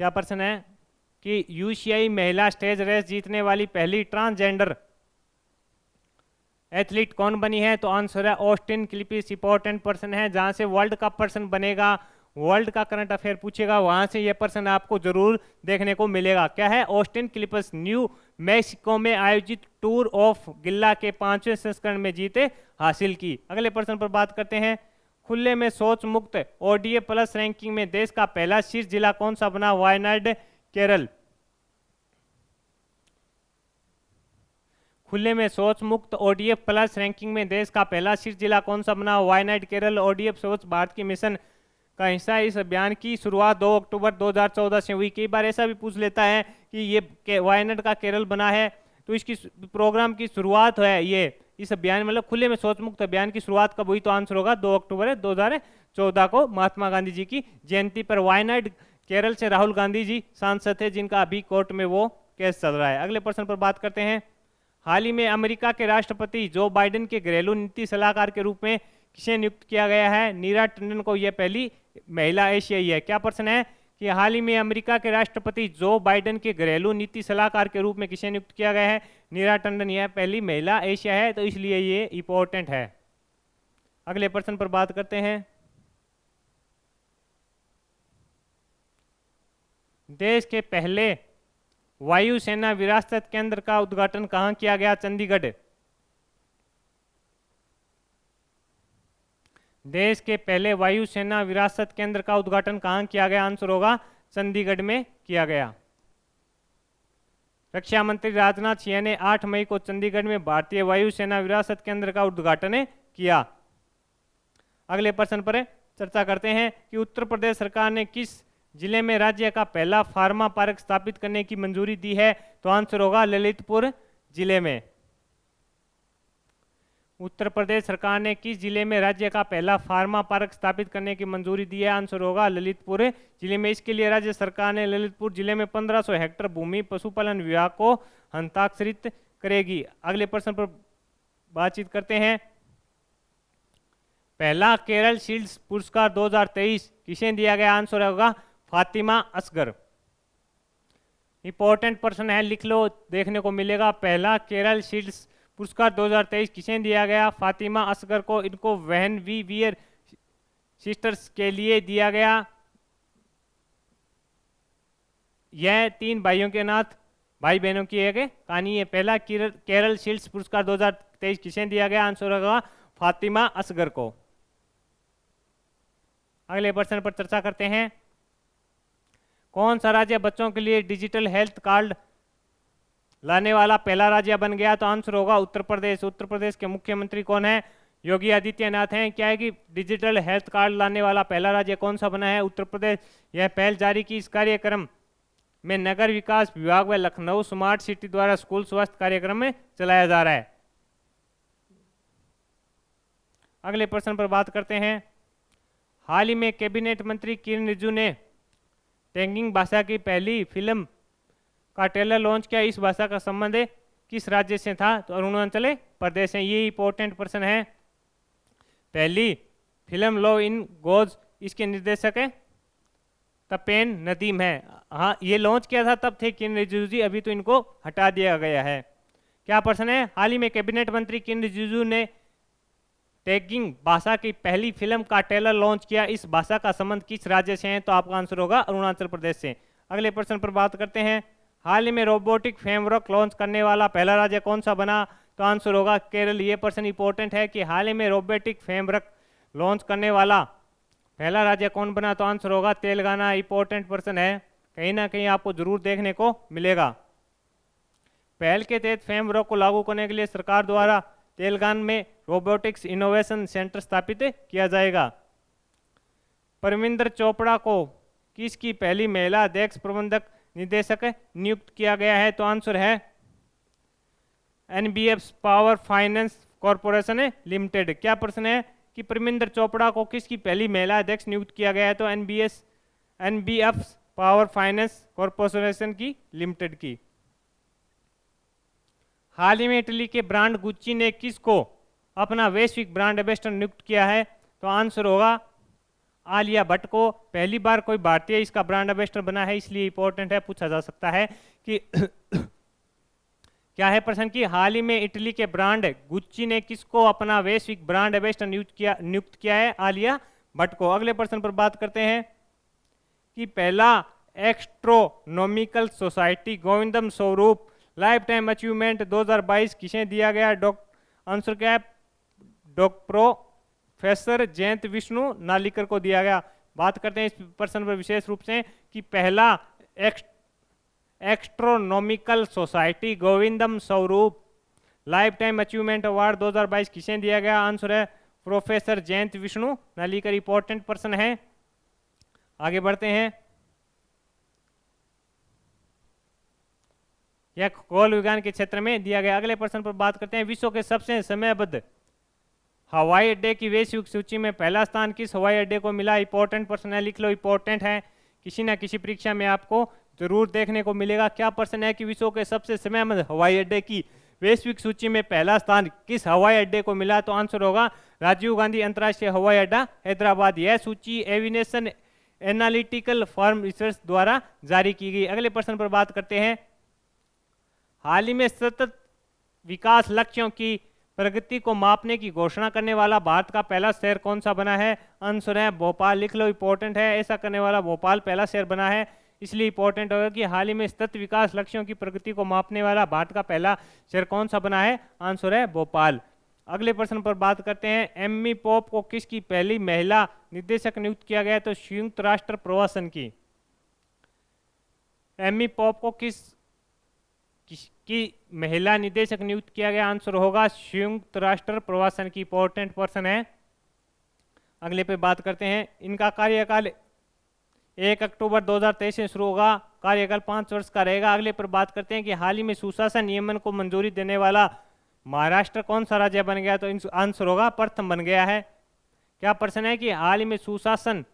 क्या प्रश्न है कि यूसीआई महिला स्टेज रेस जीतने वाली पहली ट्रांसजेंडर एथलीट कौन बनी है? तो आंसर है ऑस्टिन क्लिपिस। इंपॉर्टेंट पर्सन है, जहां से वर्ल्ड का पर्सन बनेगा, वर्ल्ड का करंट अफेयर पूछेगा, वहां से यह पर्सन आपको जरूर देखने को मिलेगा। क्या है? ऑस्टिन क्लिपिस न्यू मैक्सिको में आयोजित टूर ऑफ गिल्ला के 5वें संस्करण में जीते हासिल की। अगले प्रश्न पर बात करते हैं। खुले में शौच मुक्त ओडीएफ प्लस रैंकिंग में देश का पहला शीर्ष जिला कौन सा बना? वायनाड केरल। खुले में शौच मुक्त ओडीएफ प्लस रैंकिंग में देश का पहला शीर्ष जिला कौन सा बना? वायनाड केरल। ओडीएफ स्वच्छ भारत की मिशन का हिस्सा इस अभियान की शुरुआत 2 अक्टूबर 2014 से हुई। कई बार ऐसा भी पूछ लेता है कि ये वायनाड का केरल बना है, तो इसकी प्रोग्राम की शुरुआत है ये इस अभियान मतलब खुले में शौच मुक्त अभियान की शुरुआत कब हुई? तो आंसर होगा 2 अक्टूबर 2014 को महात्मा गांधी जी की जयंती पर। वायनाड केरल से राहुल गांधी जी सांसद थे, जिनका अभी कोर्ट में वो केस चल रहा है। अगले प्रश्न पर बात करते हैं। हाल ही में अमेरिका के राष्ट्रपति जो बाइडेन के घरेलू नीति सलाहकार के रूप में किसे नियुक्त किया गया है? नीरा टंडन को। यह पहली महिला एशियाई है। क्या प्रश्न है कि हाल ही में अमेरिका के राष्ट्रपति जो बाइडेन के घरेलू नीति सलाहकार के रूप में किसे नियुक्त किया गया है? नीरा टंडन। यह पहली महिला एशिया है, तो इसलिए ये इंपॉर्टेंट है। अगले प्रश्न पर बात करते हैं। देश के पहले वायुसेना विरासत केंद्र का उद्घाटन कहाँ किया गया? चंडीगढ़। देश के पहले वायुसेना विरासत केंद्र का उद्घाटन कहाँ किया गया? आंसर होगा चंडीगढ़ में किया गया। रक्षा मंत्री राजनाथ सिंह ने 8 मई को चंडीगढ़ में भारतीय वायुसेना विरासत केंद्र का उद्घाटन किया। अगले प्रश्न पर चर्चा करते हैं कि उत्तर प्रदेश सरकार ने किस जिले में राज्य का पहला फार्मा पार्क स्थापित करने की मंजूरी दी है? तो आंसर होगा ललितपुर जिले में। उत्तर प्रदेश सरकार ने किस जिले में राज्य का पहला फार्मा पार्क स्थापित करने की मंजूरी दी है? आंसर होगा ललितपुर जिले में। इसके लिए राज्य सरकार ने ललितपुर जिले में 1500 हेक्टेयर भूमि पशुपालन विभाग को हस्तांतरित करेगी। अगले प्रश्न पर बातचीत करते हैं। पहला केरल शील्ड्स पुरस्कार 2023 किसे दिया गया? आंसर होगा फातिमा असगर। इंपॉर्टेंट पर्सन है, लिख लो, देखने को मिलेगा। पहला केरल शील्ड्स पुरस्कार 2023 किसे दिया गया? फातिमा असगर को। इनको वहन वी वियर सिस्टर्स के लिए दिया गया। यह 3 भाइयों के नाथ भाई बहनों की एक कहानी है। पहला केरल शील्ड्स पुरस्कार 2023 किसे दिया गया? आंसर होगा फातिमा असगर को। अगले प्रश्न पर चर्चा करते हैं। कौन सा राज्य बच्चों के लिए डिजिटल हेल्थ कार्ड लाने वाला पहला राज्य बन गया? तो आंसर होगा उत्तर प्रदेश। उत्तर प्रदेश के मुख्यमंत्री कौन है? योगी आदित्यनाथ हैं। क्या है कि डिजिटल हेल्थ कार्ड लाने वाला पहला राज्य कौन सा बना है? उत्तर प्रदेश। यह पहल जारी की इस कार्यक्रम में नगर विकास विभाग व लखनऊ स्मार्ट सिटी द्वारा स्कूल स्वास्थ्य कार्यक्रम में चलाया जा रहा है। अगले प्रश्न पर बात करते हैं। हाल ही में कैबिनेट मंत्री किरण रिजिजू ने टेंगिंग भाषा की पहली फिल्म का ट्रेलर लॉन्च किया। इस भाषा का संबंध किस राज्य से था? तो अरुणाचल प्रदेश है। ये इंपॉर्टेंट प्रश्न है। पहली फिल्म लो इन गोज, इसके निर्देशक है तपेन नदीम है। हाँ, ये लॉन्च किया था तब थे किरण रिजिजू जी, अभी तो इनको हटा दिया गया है। क्या प्रश्न है? हाल ही में कैबिनेट मंत्री किरेन रिजिजू ने टैगिंग भाषा की पहली फिल्म का ट्रेलर लॉन्च किया। इस भाषा का संबंध किस राज्य से है? तो आपका आंसर होगा अरुणाचल प्रदेश से। अगले प्रश्न पर बात करते हैं। हाल ही में रोबोटिक फ्रेमवर्क लॉन्च करने वाला पहला राज्य कौन सा बना? तो आंसर होगा केरल। ये प्रश्न इंपॉर्टेंट है कि हाल ही में रोबोटिक फ्रेमवर्क लॉन्च करने वाला पहला राज्य कौन बना? तो आंसर होगा तेलंगाना। इंपॉर्टेंट प्रश्न है, कहीं ना कहीं आपको जरूर देखने को मिलेगा। पहल के तहत फ्रेमवर्क को लागू करने के लिए सरकार द्वारा तेलंगाना में रोबोटिक्स इनोवेशन सेंटर स्थापित किया जाएगा। परमिंदर चोपड़ा को किसकी पहली महिला अध्यक्ष प्रबंधक निदेशक नियुक्त किया गया है? तो आंसर है NBF power finance corporation limited. क्या प्रश्न है कि परमिंदर चोपड़ा को किसकी पहली महिला अध्यक्ष नियुक्त किया गया है? तो एनबीएफ पावर फाइनेंस कॉरपोरेशन की लिमिटेड की। हाल ही में इटली के ब्रांड गुच्ची ने किसको अपना वैश्विक ब्रांड एम्बेसडर नियुक्त किया है? तो आंसर होगा आलिया भट्ट को। पहली बार कोई भारतीय इसका ब्रांड एम्बेसडर बना है, इसलिए इंपॉर्टेंट है, पूछा जा सकता है कि क्या है प्रश्न की हाल ही में इटली के ब्रांड गुच्ची ने किसको अपना वैश्विक ब्रांड एम्बेसडर नियुक्त किया है? आलिया भट्ट को। अगले प्रश्न पर बात करते हैं कि पहला एस्ट्रोनॉमिकल सोसाइटी गोविंदम स्वरूप लाइफ टाइम अचीवमेंट 2022 किसे दिया गया? आंसर क्या है? प्रोफेसर जयंत विष्णु नालिकर को दिया गया। बात करते हैं इस प्रश्न पर विशेष रूप से कि पहला एस्ट्रोनॉमिकल सोसाइटी गोविंदम स्वरूप लाइफ टाइम अचीवमेंट अवार्ड 2022 किसे दिया गया? आंसर है प्रोफेसर जयंत विष्णु नालिकर। इंपॉर्टेंट प्रश्न है, आगे बढ़ते हैं। यह खगोल विज्ञान के क्षेत्र में दिया गया। अगले प्रश्न पर बात करते हैं। विश्व के सबसे समयबद्ध हवाई अड्डे की वैश्विक सूची में पहला स्थान किस हवाई अड्डे को मिला? इंपॉर्टेंट प्रश्न है, लिख लो, इंपॉर्टेंट है, किसी ना किसी परीक्षा में आपको जरूर देखने को मिलेगा। क्या प्रश्न है कि विश्व के सबसे समयबद्ध हवाई अड्डे की वैश्विक सूची में पहला स्थान किस हवाई अड्डे को मिला? तो आंसर होगा राजीव गांधी अंतर्राष्ट्रीय हवाई अड्डा हैदराबाद। यह सूची एविएशन एनालिटिकल फर्म रिसर्च द्वारा जारी की गई। अगले प्रश्न पर बात करते हैं। हाल ही में सतत विकास लक्ष्यों की प्रगति को मापने की घोषणा करने वाला भारत का पहला शहर कौन सा बना है? आंसर है भोपाल, लिख लो, इंपॉर्टेंट है, ऐसा करने वाला भोपाल पहला शहर बना है, इसलिए इंपॉर्टेंट होगा कि हाल ही में सतत विकास लक्ष्यों की प्रगति को मापने वाला भारत का पहला शहर कौन सा बना है? आंसर है भोपाल। अगले प्रश्न पर बात करते हैं। एमी पॉप को किसकी पहली महिला निदेशक नियुक्त किया गया? तो संयुक्त राष्ट्र प्रवासन की। एमी पॉप को किसकी महिला निदेशक नियुक्त किया गया? आंसर होगा संयुक्त राष्ट्र प्रवासन की। इंपॉर्टेंट प्रश्न है, अगले पे बात करते हैं। इनका कार्यकाल 1 अक्टूबर 2023 से शुरू होगा, कार्यकाल 5 वर्ष का रहेगा। अगले पर बात करते हैं कि हाल ही में सुशासन नियमन को मंजूरी देने वाला महाराष्ट्र कौन सा राज्य बन गया? तो आंसर होगा प्रथम बन गया है। क्या प्रश्न है कि हाल ही में सुशासन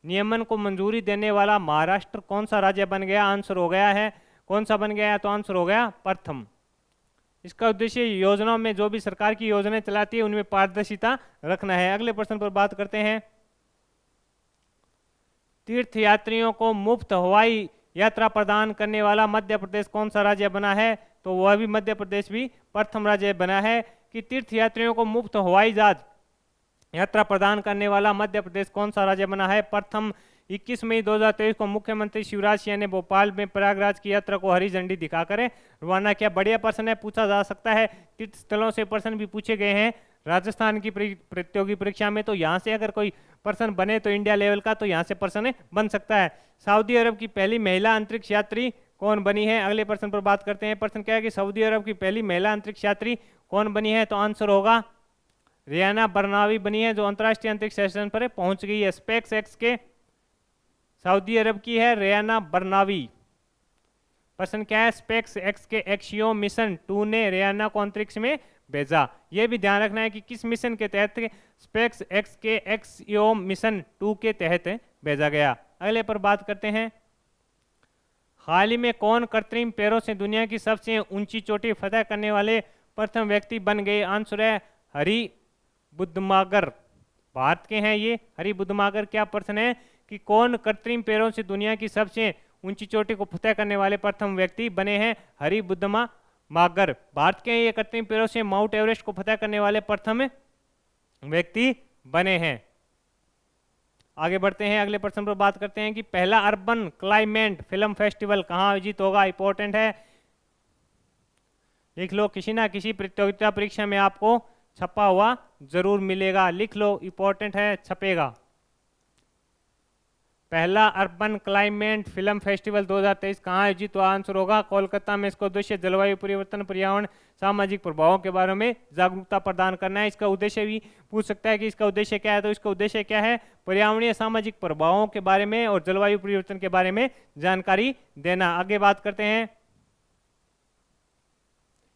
नियमन को मंजूरी देने वाला महाराष्ट्र कौन सा राज्य बन गया? आंसर हो गया है, कौन सा बन गया है? तो आंसर हो गया प्रथम। इसका उद्देश्य योजनाओं में, जो भी सरकार की योजनाएं चलाती है उनमें पारदर्शिता रखना है। अगले प्रश्न पर बात करते हैं। तीर्थ यात्रियों को मुफ्त हवाई यात्रा प्रदान करने वाला मध्य प्रदेश कौन सा राज्य बना है? तो वह भी मध्य प्रदेश भी प्रथम राज्य बना है कि तीर्थ यात्रियों को मुफ्त हवाई जहाज यात्रा प्रदान करने वाला मध्य प्रदेश कौन सा राज्य बना है? प्रथम। 21 मई 2023 को मुख्यमंत्री शिवराज सिंह ने भोपाल में प्रयागराज की यात्रा को हरी झंडी दिखाकर रवाना किया। बढ़िया प्रश्न है, पूछा जा सकता है। तीर्थ स्थलों से प्रश्न भी पूछे गए हैं राजस्थान की प्रतियोगी परीक्षा में, तो यहाँ से अगर कोई प्रश्न बने तो इंडिया लेवल का, तो यहाँ से प्रश्न बन सकता है। सऊदी अरब की पहली महिला अंतरिक्ष यात्री कौन बनी है? अगले प्रश्न पर बात करते हैं। प्रश्न क्या है कि सऊदी अरब की पहली महिला अंतरिक्ष यात्री कौन बनी है? तो आंसर होगा रियाना बरनावी बनी है, जो अंतर्राष्ट्रीय अंतरिक्ष स्टेशन पर पहुंच गई है। स्पेस एक्स के सऊदी अरब की है रियाना बरनावी। प्रश्न क्या है? स्पेस एक्स के एक्सियो मिशन 2 ने रियाना को अंतरिक्ष में भेजा। यह भी ध्यान रखना है कि किस मिशन के तहत स्पेस एक्स के एक्सियो मिशन 2 के तहत भेजा गया। अगले पर बात करते हैं। हाल ही में कौन कृत्रिम पैरों से दुनिया की सबसे ऊंची चोटी फतह करने वाले प्रथम व्यक्ति बन गए? आंसर है हरि बुद्धमागर, भारत के हैं ये हरि बुद्धमागर। क्या प्रश्न है कि कौन कृत्रिम पैरों से दुनिया की सबसे ऊंची चोटी को फतह करने वाले प्रथम व्यक्ति बने हैं? हरि मागर भारत के ये 31 पैरों से माउंट एवरेस्ट को फतह करने वाले प्रथम व्यक्ति बने हैं। आगे बढ़ते हैं, अगले प्रश्न पर बात करते हैं कि पहला अर्बन क्लाइमेट फिल्म फेस्टिवल कहाँ आयोजित होगा। इंपॉर्टेंट है, लिख लो, किसी ना किसी प्रतियोगिता परीक्षा में आपको छपा हुआ जरूर मिलेगा, लिख लो, इंपॉर्टेंट है, छपेगा। पहला अर्बन क्लाइमेट फिल्म फेस्टिवल 2023 कहाँ आयोजित हुआ? आंसर होगा कोलकाता में। इसका उद्देश्य जलवायु परिवर्तन, पर्यावरण, सामाजिक प्रभावों के बारे में जागरूकता प्रदान करना है। इसका उद्देश्य भी पूछ सकता है कि इसका उद्देश्य क्या है, तो इसका उद्देश्य क्या है? पर्यावरणीय सामाजिक प्रभावों के बारे में और जलवायु परिवर्तन के बारे में जानकारी देना। आगे बात करते हैं,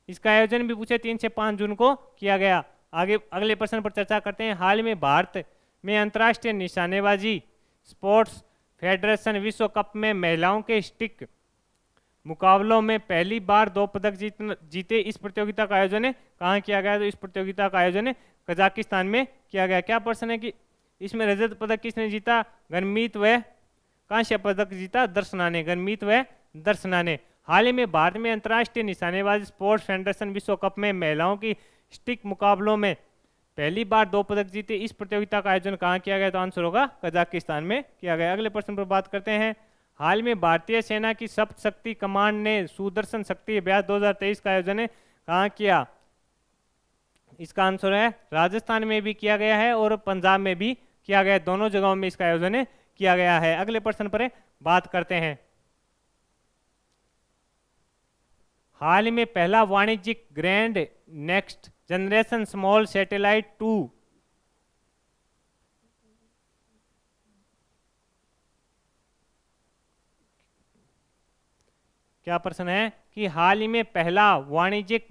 इसका आयोजन भी पूछे 3 से 5 जून को किया गया। आगे अगले प्रश्न पर चर्चा करते हैं। हाल में भारत में अंतर्राष्ट्रीय निशानेबाजी स्पोर्ट्स फेडरेशन विश्व कप में महिलाओं के स्टिक मुकाबलों में पहली बार 2 पदक जीते। इस प्रतियोगिता का आयोजन कहाँ किया गया? तो इस प्रतियोगिता का आयोजन कजाकिस्तान में किया गया। क्या प्रश्न है कि इसमें रजत पदक किसने जीता? गनमीत व कांस्य पदक जीता दर्शना ने, गनमीत व दर्शना ने। हाल ही में भारत में अंतर्राष्ट्रीय निशानेबाजी स्पोर्ट्स फेडरेशन विश्व कप में महिलाओं की स्टिक मुकाबलों में पहली बार 2 पदक जीते। इस प्रतियोगिता का आयोजन कहाँ किया गया? तो आंसर होगा कजाकिस्तान में किया गया। अगले प्रश्न पर बात करते हैं। हाल में भारतीय सेना की सप्त शक्ति कमांड ने सुदर्शन शक्ति अभ्यास 2023 का आयोजन कहाँ किया? इसका आंसर है राजस्थान में भी किया गया है और पंजाब में भी किया गया है, दोनों जगहों में इसका आयोजन किया गया है। अगले प्रश्न पर बात करते हैं। हाल ही में पहला वाणिज्यिक grand next generation small satellite 2 क्या प्रश्न है कि हाल ही में पहला वाणिज्यिक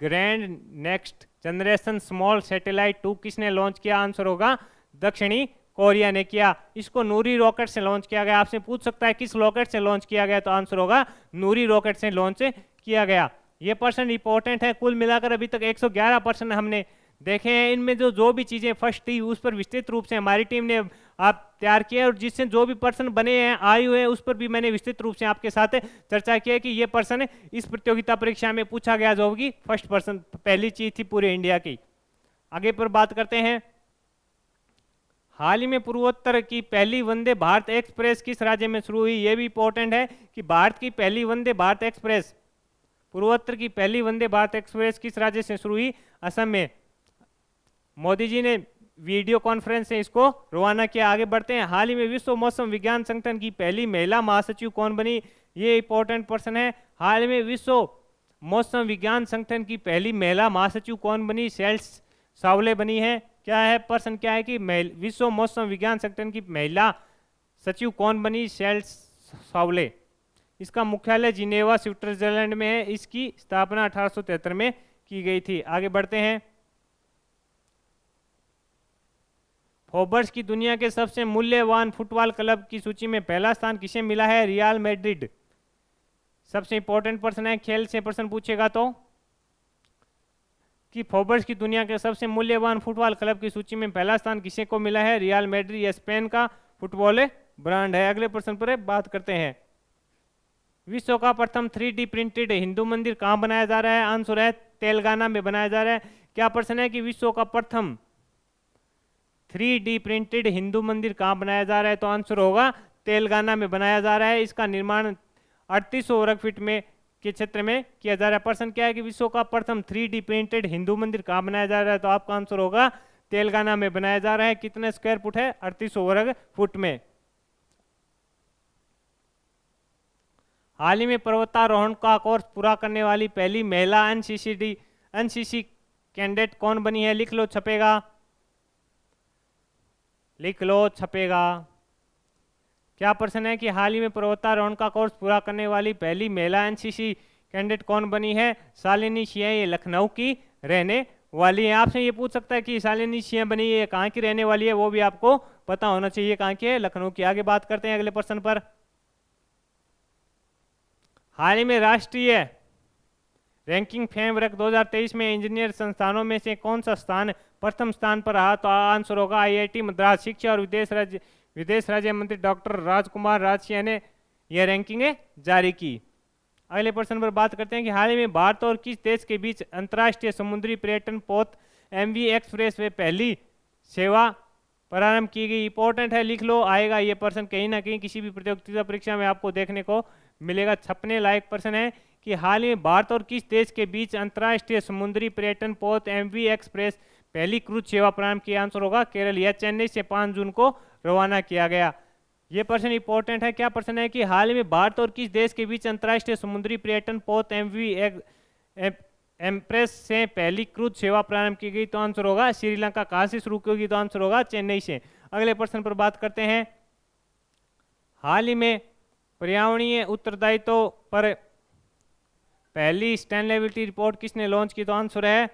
grand next generation small satellite 2 किसने लॉन्च किया? आंसर होगा दक्षिणी कोरिया ने किया। इसको नूरी रॉकेट से लॉन्च किया गया। आपसे पूछ सकता है किस रॉकेट से लॉन्च किया गया, तो आंसर होगा नूरी रॉकेट से लॉन्च किया गया। ये पर्सन इंपॉर्टेंट है। कुल मिलाकर अभी तक 111 पर्सन हमने देखे हैं। इनमें जो भी चीजें फर्स्ट थी उस पर विस्तृत रूप से हमारी टीम ने आप तैयार किया, और जिससे जो भी पर्सन बने हैं आए हुए हैं उस पर भी मैंने विस्तृत रूप से आपके साथ चर्चा की है कि ये पर्सन इस प्रतियोगिता परीक्षा में पूछा गया जो होगी फर्स्ट पर्सन, पहली चीज थी पूरे इंडिया की। आगे पर बात करते हैं। हाल ही में पूर्वोत्तर की पहली वंदे भारत एक्सप्रेस किस राज्य में शुरू हुई? ये भी इंपॉर्टेंट है कि भारत की पहली वंदे भारत एक्सप्रेस, पूर्वोत्तर की पहली वंदे भारत एक्सप्रेस किस राज्य से शुरू हुई? असम में। मोदी जी ने वीडियो कॉन्फ्रेंस से इसको रवाना किया। आगे बढ़ते हैं। हाल ही में विश्व मौसम विज्ञान संगठन की पहली महिला महासचिव कौन बनी? ये इंपॉर्टेंट पर्सन है। हाल ही में विश्व मौसम विज्ञान संगठन की पहली महिला महासचिव कौन बनी? सेल्स सावले बनी है। क्या है प्रश्न, क्या है कि विश्व मौसम विज्ञान संगठन की महिला सचिव कौन बनी? सेल्स सावले। इसका मुख्यालय जिनेवा स्विट्जरलैंड में है। इसकी स्थापना 1873 में की गई थी। आगे बढ़ते हैं। फोर्ब्स की दुनिया के सबसे मूल्यवान फुटबॉल क्लब की सूची में पहला स्थान किसे मिला है? Real Madrid. सबसे इंपॉर्टेंट प्रश्न है, खेल से प्रश्न पूछेगा तो, कि फोर्ब्स की दुनिया के सबसे मूल्यवान फुटबॉल क्लब की सूची में पहला स्थान किसे को मिला है? Real Madrid. यह स्पेन का फुटबॉल ब्रांड है। अगले प्रश्न पर बात करते हैं। विश्व का प्रथम 3D प्रिंटेड हिंदू मंदिर कहाँ बनाया जा रहा है? आंसर है तेलंगाना में बनाया जा रहा है। क्या प्रश्न है कि विश्व का प्रथम 3D प्रिंटेड हिंदू मंदिर कहाँ बनाया जा रहा है? तो आंसर होगा तेलंगाना में बनाया जा रहा है। इसका निर्माण 3800 वर्ग फीट में के क्षेत्र में किया जा रहा है। प्रश्न क्या है कि विश्व का प्रथम 3D प्रिंटेड हिंदू मंदिर कहाँ बनाया जा रहा है? तो आपका आंसर होगा तेलंगाना में बनाया जा रहा है। कितने स्क्वायर फुट है? 3800 वर्ग फुट में। हाल ही में पर्वतारोहण का कोर्स पूरा करने वाली पहली महिला एनसीसी कैंडिडेट कौन बनी है? लिख लो, छपेगा, लिख लो, छपेगा। क्या प्रश्न है कि हाल ही में पर्वतारोहण का कोर्स पूरा करने वाली पहली महिला एनसीसी कैंडिडेट कौन बनी है? शालिनी सिंह। ये लखनऊ की रहने वाली है। आपसे ये पूछ सकता है कि शालिनी सिंह बनी है कहाँ की रहने वाली है, वो भी आपको पता होना चाहिए कहाँ की है, लखनऊ की। आगे बात करते हैं अगले प्रश्न पर। हाल ही में राष्ट्रीय रैंकिंग फ्रेमवर्क 2023 में इंजीनियर संस्थानों में से कौन सा स्थान प्रथम स्थान पर रहा? तो आंसर होगा IIT मद्रास। शिक्षा और विदेश राज्य मंत्री डॉक्टर राजकुमार राजसिंह ने यह रैंकिंग जारी की। अगले प्रश्न पर बात करते हैं कि हाल ही में भारत और किस देश के बीच अंतर्राष्ट्रीय समुद्री पर्यटन पोत MV एक्सप्रेस वे पहली सेवा प्रारंभ की गई। इंपॉर्टेंट है, लिख लो, आएगा ये प्रश्न कहीं ना कहीं किसी भी प्रतियोगिता परीक्षा में आपको देखने को मिलेगा। छपने लायक प्रश्न है कि हाल ही में भारत और किस देश के बीच अंतर्राष्ट्रीय समुद्री पर्यटन पोत MV एक्सप्रेस पहली क्रूज सेवा प्रारंभ की। आंसर होगा केरल। यह चेन्नई से 5 जून को रवाना किया गया। ये प्रश्न इंपॉर्टेंट है। क्या प्रश्न है कि हाल ही में भारत और किस देश के बीच अंतर्राष्ट्रीय समुद्री पर्यटन पोत MV एक्सप्रेस से पहली क्रूज सेवा प्रारंभ की गई। तो आंसर होगा श्रीलंका। कहाँ से शुरू की होगी? तो आंसर होगा चेन्नई से। अगले प्रश्न पर बात करते हैं, हाल ही में पर्यावरणीय उत्तरदायित्व पर पहली सस्टेनेबिलिटी रिपोर्ट किसने लॉन्च की? तो आंसर है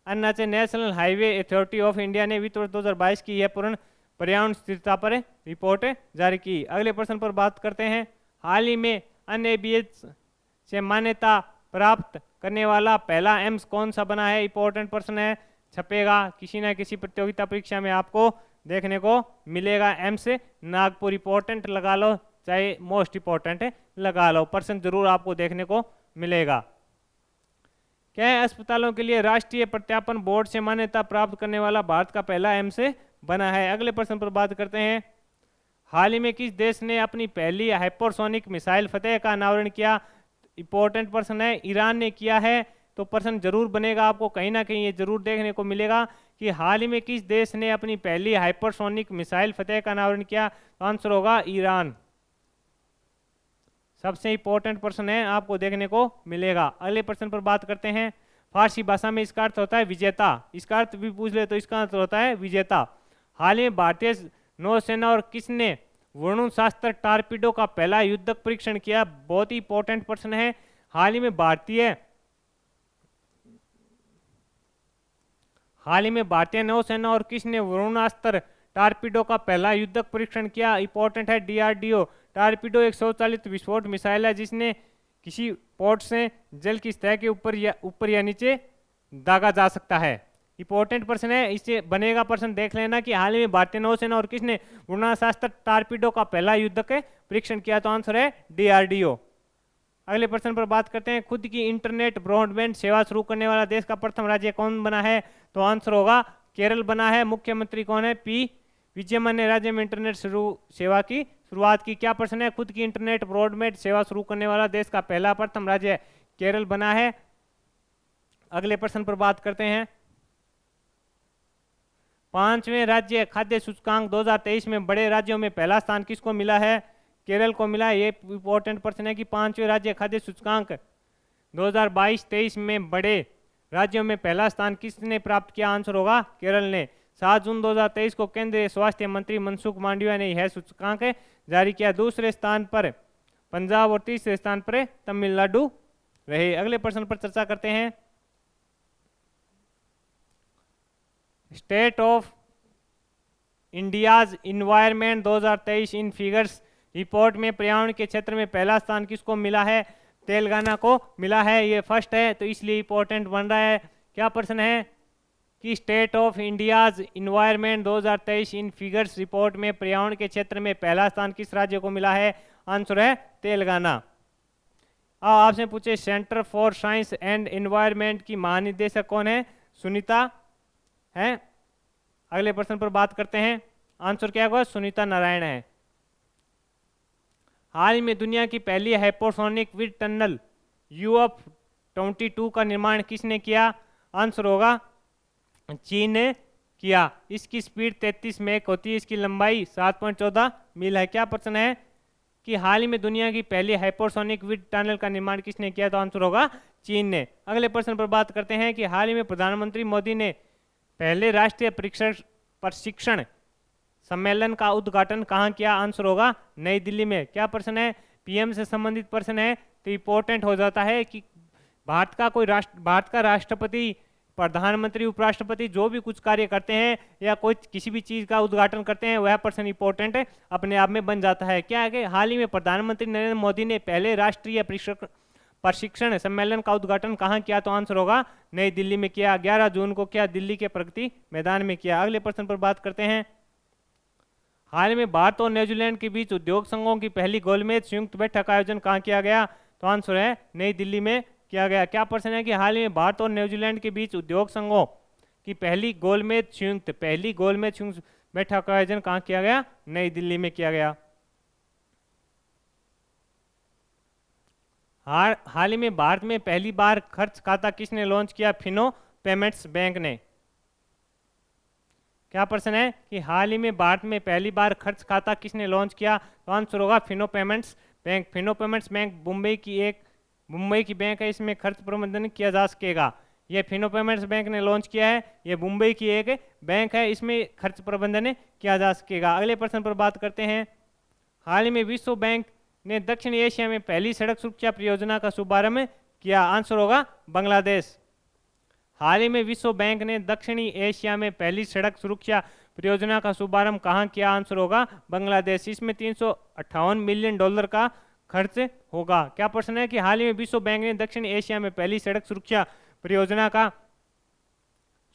Arunachal national highway authority of India ने वित्त वर्ष 2022 की यह पूर्ण पर्यावरण स्थिरता पर रिपोर्ट जारी की। अगले प्रश्न पर बात करते हैं, हाल ही में NABH से मान्यता प्राप्त करने वाला पहला एम्स कौन सा बना है? इंपॉर्टेंट प्रश्न है, छपेगा किसी न किसी प्रतियोगिता परीक्षा में आपको देखने को मिलेगा। एम्स नागपुर। इंपॉर्टेंट लगा लो, चाहे मोस्ट इंपॉर्टेंट लगा लो, प्रश्न जरूर आपको देखने को मिलेगा। क्या अस्पतालों के लिए राष्ट्रीय प्रत्यापन बोर्ड से मान्यता प्राप्त करने वाला भारत का पहला एम्स बना है? अगले प्रश्न पर बात करते हैं, हाल ही में किस देश ने अपनी पहली हाइपरसोनिक मिसाइल फतेह का अनावरण किया? इंपॉर्टेंट प्रश्न है, ईरान ने किया है। तो प्रश्न जरूर बनेगा, आपको कहीं ना कहीं ये जरूर देखने को मिलेगा कि हाल ही में किस देश ने अपनी पहली हाइपरसोनिक मिसाइल फतेह का अनावरण किया? तो आंसर होगा ईरान। सबसे इंपॉर्टेंट प्रश्न है, आपको देखने को मिलेगा। अगले प्रश्न पर बात करते हैं, फारसी भाषा में इसका अर्थ होता है विजेता। इसका अर्थ भी पूछ ले तो इसका अर्थ होता है विजेता। हाल ही में भारतीय नौसेना और किसने वरुण शास्त्र टारपीडो का पहला युद्धक परीक्षण किया? बहुत ही इंपॉर्टेंट प्रश्न है। हाल ही में भारतीय नौसेना और किसने वरुणास्त्र टारपीडो का पहला युद्धक परीक्षण किया? इंपॉर्टेंट है, DRDO। टारपीडो एक स्वचालित विस्फोट मिसाइल है जिसने किसी पोर्ट से जल की सतह के ऊपर या नीचे दागा जा सकता है। इंपॉर्टेंट प्रश्न है, इससे बनेगा प्रश्न देख लेना कि हाल ही में भारतीय नौसेना और किसने वरुणास्त्र टारपीडो का पहला युद्धक परीक्षण किया? तो आंसर है DRDO। अगले प्रश्न पर बात करते हैं, खुद की इंटरनेट ब्रॉडबैंड सेवा शुरू करने वाला देश का प्रथम राज्य कौन बना है? तो आंसर होगा केरल बना है। मुख्यमंत्री कौन है? P विजयमन ने राज्य में इंटरनेट सेवा की शुरुआत की। क्या प्रश्न है, खुद की इंटरनेट ब्रॉडबैंड सेवा शुरू करने वाला देश का पहला प्रथम राज्य केरल बना है। अगले प्रश्न पर बात करते हैं, 5वें राज्य खाद्य सूचकांक 2023 में बड़े राज्यों में पहला स्थान किसको मिला है? केरल को मिला है। ये इंपॉर्टेंट प्रश्न है कि 5वें राज्य खाद्य सूचकांक 2022-23 में बड़े राज्यों में पहला स्थान किसने प्राप्त किया? आंसर होगा केरल ने। 7 जून 2023 को केंद्रीय स्वास्थ्य मंत्री मनसुख मांडविया ने यह सूचकांक जारी किया। दूसरे स्थान पर पंजाब और तीसरे स्थान पर तमिलनाडु रहे। अगले प्रश्न पर चर्चा करते हैं, state of India's environment 2023 in figures report में पर्यावरण के क्षेत्र में पहला स्थान किसको मिला है? तेलंगाना को मिला है। ये फर्स्ट है तो इसलिए इंपॉर्टेंट बन रहा है। क्या प्रश्न है कि state of India's environment 2023 in figures report में पर्यावरण के क्षेत्र में पहला स्थान किस राज्य को मिला है? आंसर है तेलंगाना। आपसे पूछे, centre for science and environment की महानिदेशक कौन है? सुनीता है। अगले प्रश्न पर बात करते हैं, आंसर क्या होगा? सुनीता नारायण है। हाल ही में दुनिया की पहली हाइपरसोनिक विंड टनल UF-22 का निर्माण किसने किया? आंसर होगा चीन ने किया। इसकी स्पीड 33 मैक होती है, इसकी लंबाई 7.14 मील है। क्या प्रश्न है कि हाल ही में दुनिया की पहली हाइपरसोनिक विंड टनल का निर्माण किसने किया? तो आंसर होगा चीन ने। अगले प्रश्न पर बात करते हैं कि हाल ही में प्रधानमंत्री मोदी ने पहले राष्ट्रीय प्रशिक्षण सम्मेलन का उद्घाटन कहाँ किया? आंसर होगा नई दिल्ली में। क्या प्रश्न है? PM से संबंधित प्रश्न है तो इंपॉर्टेंट हो जाता है कि भारत का राष्ट्रपति, प्रधानमंत्री, उपराष्ट्रपति जो भी कुछ कार्य करते हैं या कोई किसी भी चीज़ का उद्घाटन करते हैं वह प्रश्न इंपॉर्टेंट है अपने आप में बन जाता है। क्या है कि हाल ही में प्रधानमंत्री नरेंद्र मोदी ने पहले राष्ट्रीय प्रशिक्षण सम्मेलन का उद्घाटन कहाँ किया? तो आंसर होगा नई दिल्ली में किया। 11 जून को किया, दिल्ली के प्रगति मैदान में किया। अगले प्रश्न पर बात करते हैं, हाल में भारत और न्यूजीलैंड के बीच उद्योग संघों की पहली गोलमेज संयुक्त बैठक का आयोजन कहाँ किया गया? तो आंसर है नई दिल्ली में किया गया। क्या प्रश्न है कि हाल में भारत और न्यूजीलैंड के बीच उद्योग संघों की पहली गोलमेज संयुक्त बैठक का आयोजन कहाँ किया गया? नई दिल्ली में किया गया। हाल ही में भारत में पहली बार खर्च खाता किसने लॉन्च किया? फिनो पेमेंट्स बैंक ने। क्या प्रश्न है कि हाल ही में भारत में पहली बार खर्च खाता किसने लॉन्च किया? तो आंसर होगा Fino payments bank. Fino payments bank Mumbai की बैंक है, इसमें खर्च प्रबंधन किया जा सकेगा। ये फिनो पेमेंट्स बैंक ने लॉन्च किया है, ये मुंबई की एक बैंक है, इसमें खर्च प्रबंधन किया जा सकेगा। अगले प्रश्न पर बात करते हैं। हाल ही में विश्व बैंक ने दक्षिण एशिया में पहली सड़क सुरक्षा परियोजना का शुभारंभ किया। आंसर होगा बांग्लादेश। हाल ही में विश्व बैंक ने दक्षिणी एशिया में पहली सड़क सुरक्षा परियोजना का शुभारंभ कहाँ किया? आंसर होगा बांग्लादेश। इसमें $358 मिलियन का खर्च होगा। क्या प्रश्न है कि हाल ही में विश्व बैंक ने दक्षिण एशिया में पहली सड़क सुरक्षा परियोजना का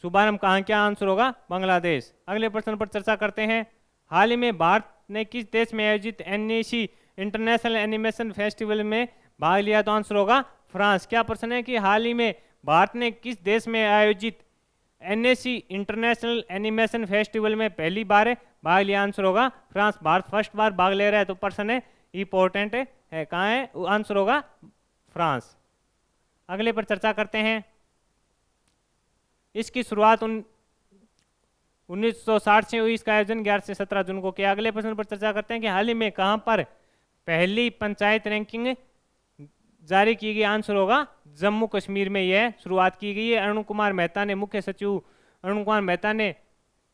शुभारंभ कहाँ किया? आंसर होगा बांग्लादेश। अगले प्रश्न पर चर्चा करते हैं। हाल ही में भारत ने किस देश में आयोजित NAC इंटरनेशनल एनिमेशन फेस्टिवल में भाग लिया? तो आंसर होगा फ्रांस। क्या प्रश्न है कि हाल ही में भारत ने किस देश में आयोजित NAC इंटरनेशनल एनिमेशन फेस्टिवल में पहली बार भाग लिया? आंसर होगा फ्रांस। भारत फर्स्ट बार भाग ले रहा है, तो प्रश्न है इंपॉर्टेंट है, कहाँ है? आंसर होगा फ्रांस। अगले पर चर्चा करते हैं। इसकी शुरुआत 1960 से हुई। इसका आयोजन 11 से 17 जून को किया। अगले प्रश्न पर चर्चा करते हैं कि हाल ही में कहाँ पर पहली पंचायत रैंकिंग जारी की गई? आंसर होगा जम्मू कश्मीर में यह शुरुआत की गई है। अरुण कुमार मेहता ने, मुख्य सचिव अरुण कुमार मेहता ने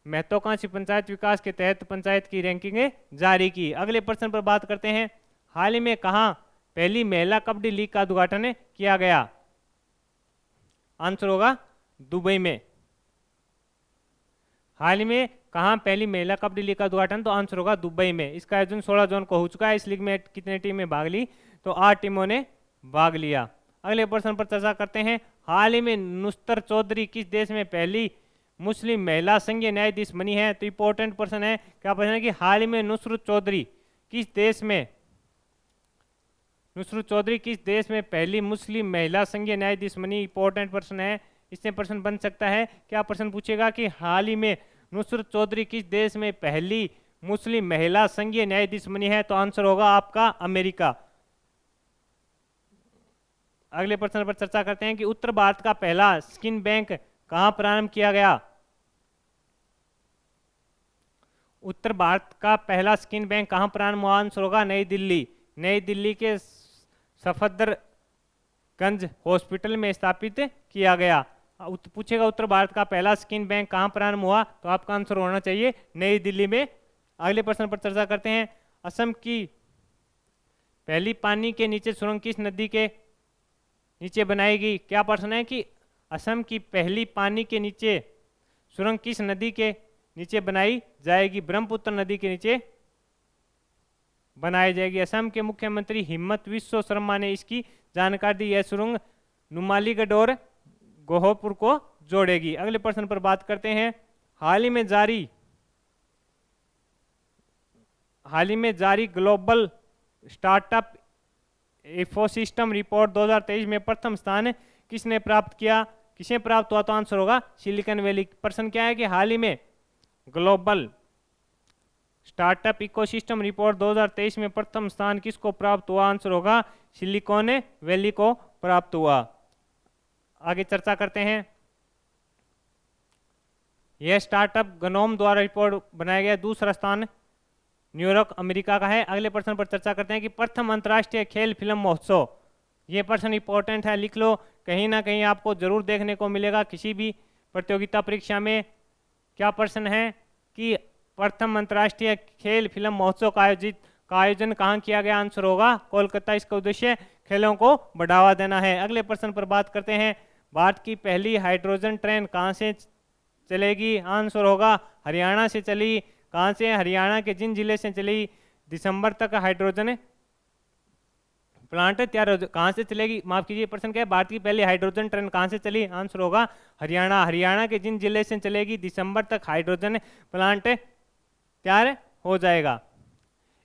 महत्वाकांक्षी पंचायत विकास के तहत पंचायत की रैंकिंग जारी की। अगले प्रश्न पर बात करते हैं। हाल ही में कहाँ पहली महिला कबड्डी लीग का उद्घाटन किया गया? आंसर होगा दुबई में। हाल ही में कहाँ पहली महिला कबड्डी लीग का उद्घाटन? तो आंसर होगा दुबई में। इसका आयोजन 16 जून को हो चुका है। इस लीग में कितने टीमें भाग ली? तो 8 टीमों ने भाग लिया। अगले प्रश्न पर चर्चा करते हैं। हाल ही में नुस्तर चौधरी किस देश में पहली मुस्लिम महिला संघीय न्यायाधीश बनी है? तो इंपॉर्टेंट प्रश्न है। क्या प्रश्न है कि हाल ही में नुसरत चौधरी किस देश में पहली मुस्लिम महिला संघीय न्यायाधीश बनी? इंपॉर्टेंट प्रश्न है, इससे प्रश्न बन सकता है। क्या प्रश्न पूछेगा कि हाल ही में नुसरत चौधरी किस देश में पहली मुस्लिम महिला संघीय न्यायाधीश बनी है? तो आंसर होगा आपका अमेरिका। अगले प्रश्न पर चर्चा करते हैं कि उत्तर भारत का पहला स्किन बैंक कहाँ प्रारंभ किया गया? उत्तर भारत का पहला स्किन बैंक कहाँ प्रारंभ हुआ? आंसर होगा नई दिल्ली। नई दिल्ली के सफदरगंज हॉस्पिटल में स्थापित किया गया। पूछेगा उत्तर भारत का पहला स्किन बैंक कहाँ प्रारंभ हुआ? तो आपका आंसर होना चाहिए नई दिल्ली में। अगले प्रश्न पर चर्चा करते हैं। असम की पहली पानी के नीचे सुरंग किस नदी के नीचे बनाएगी? क्या प्रश्न है कि असम की पहली पानी के नीचे सुरंग किस नदी के नीचे बनाई जाएगी? ब्रह्मपुत्र नदी के नीचे बनाई जाएगी। असम के मुख्यमंत्री हिम्मत विश्व शर्मा ने इसकी जानकारी दी। यह सुरंग नुमालीगढ़ और गोहपुर को जोड़ेगी। अगले प्रश्न पर बात करते हैं। हाल ही में जारी ग्लोबल स्टार्टअप इकोसिस्टम रिपोर्ट 2023 में प्रथम स्थान किसने प्राप्त किया? किसे प्राप्त हुआ? तो आंसर होगा सिलिकॉन वैली। प्रश्न क्या है कि हाल ही में ग्लोबल स्टार्टअप इकोसिस्टम रिपोर्ट 2023 में प्रथम स्थान किसको प्राप्त हुआ? आंसर होगा सिलिकॉन वैली को प्राप्त हुआ। आगे चर्चा करते हैं। यह स्टार्टअप गनोम द्वारा रिपोर्ट बनाया गया। दूसरा स्थान न्यूयॉर्क अमेरिका का है। अगले प्रश्न पर चर्चा करते हैं कि प्रथम अंतर्राष्ट्रीय खेल फिल्म महोत्सव। ये प्रश्न इंपॉर्टेंट है, लिख लो, कहीं ना कहीं आपको जरूर देखने को मिलेगा किसी भी प्रतियोगिता परीक्षा में। क्या प्रश्न है कि प्रथम अंतर्राष्ट्रीय खेल फिल्म महोत्सव का आयोजन कहाँ किया गया? आंसर होगा कोलकाता। इसका उद्देश्य खेलों को बढ़ावा देना है। अगले प्रश्न पर बात करते हैं। भारत की पहली हाइड्रोजन ट्रेन कहाँ से चलेगी? आंसर होगा हरियाणा से चली। कहाँ से? हरियाणा के जिन जिले से चली? दिसंबर तक हाइड्रोजन प्लांट तैयार हो। कहाँ से चलेगी? माफ कीजिए, प्रश्न क्या है? भारत की पहली हाइड्रोजन ट्रेन कहाँ से चली? आंसर होगा हरियाणा। हरियाणा के जिन जिले से चलेगी दिसंबर तक हाइड्रोजन प्लांट तैयार हो जाएगा।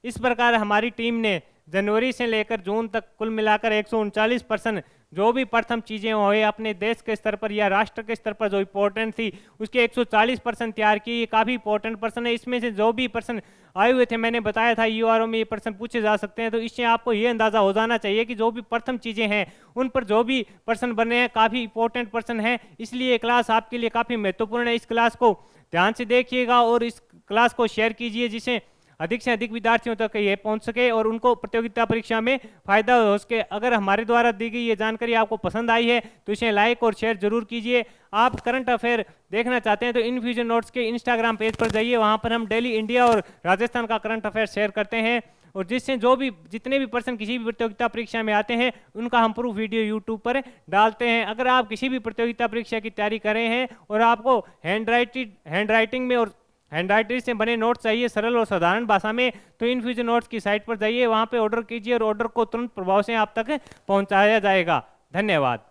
इस प्रकार हमारी टीम ने जनवरी से लेकर जून तक कुल मिलाकर 139% जो भी प्रथम चीज़ें हुई अपने देश के स्तर पर या राष्ट्र के स्तर पर जो इम्पोर्टेंट थी उसके 140% तैयार की। ये काफ़ी इंपॉर्टेंट पर्सन है। इसमें से जो भी पर्सन आए हुए थे, मैंने बताया था यूआरओ में ये पर्सन पूछे जा सकते हैं, तो इससे आपको ये अंदाज़ा हो जाना चाहिए कि जो भी प्रथम चीज़ें हैं उन पर जो भी पर्सन बने हैं काफ़ी इंपॉर्टेंट पर्सन हैं। इसलिए क्लास आपके लिए काफ़ी महत्वपूर्ण है। इस क्लास को ध्यान से देखिएगा और इस क्लास को शेयर कीजिए जिससे अधिक से अधिक विद्यार्थियों तक ये पहुंच सके और उनको प्रतियोगिता परीक्षा में फायदा हो सके। अगर हमारे द्वारा दी गई ये जानकारी आपको पसंद आई है तो इसे लाइक और शेयर जरूर कीजिए। आप करंट अफेयर देखना चाहते हैं तो इनफ्यूजन नोट्स के इंस्टाग्राम पेज पर जाइए, वहां पर हम डेली इंडिया और राजस्थान का करंट अफेयर शेयर करते हैं और जिससे जितने भी पर्सन किसी भी प्रतियोगिता परीक्षा में आते हैं उनका हम प्रूफ वीडियो यूट्यूब पर डालते हैं। अगर आप किसी भी प्रतियोगिता परीक्षा की तैयारी कर रहे हैं और आपको हैंड राइटिंग में और हैंड राइटिंग से बने नोट्स चाहिए सरल और साधारण भाषा में, तो इनफ्यूजन नोट्स की साइट पर जाइए, वहां पे ऑर्डर कीजिए और ऑर्डर को तुरंत प्रभाव से आप तक पहुंचाया जाएगा। धन्यवाद।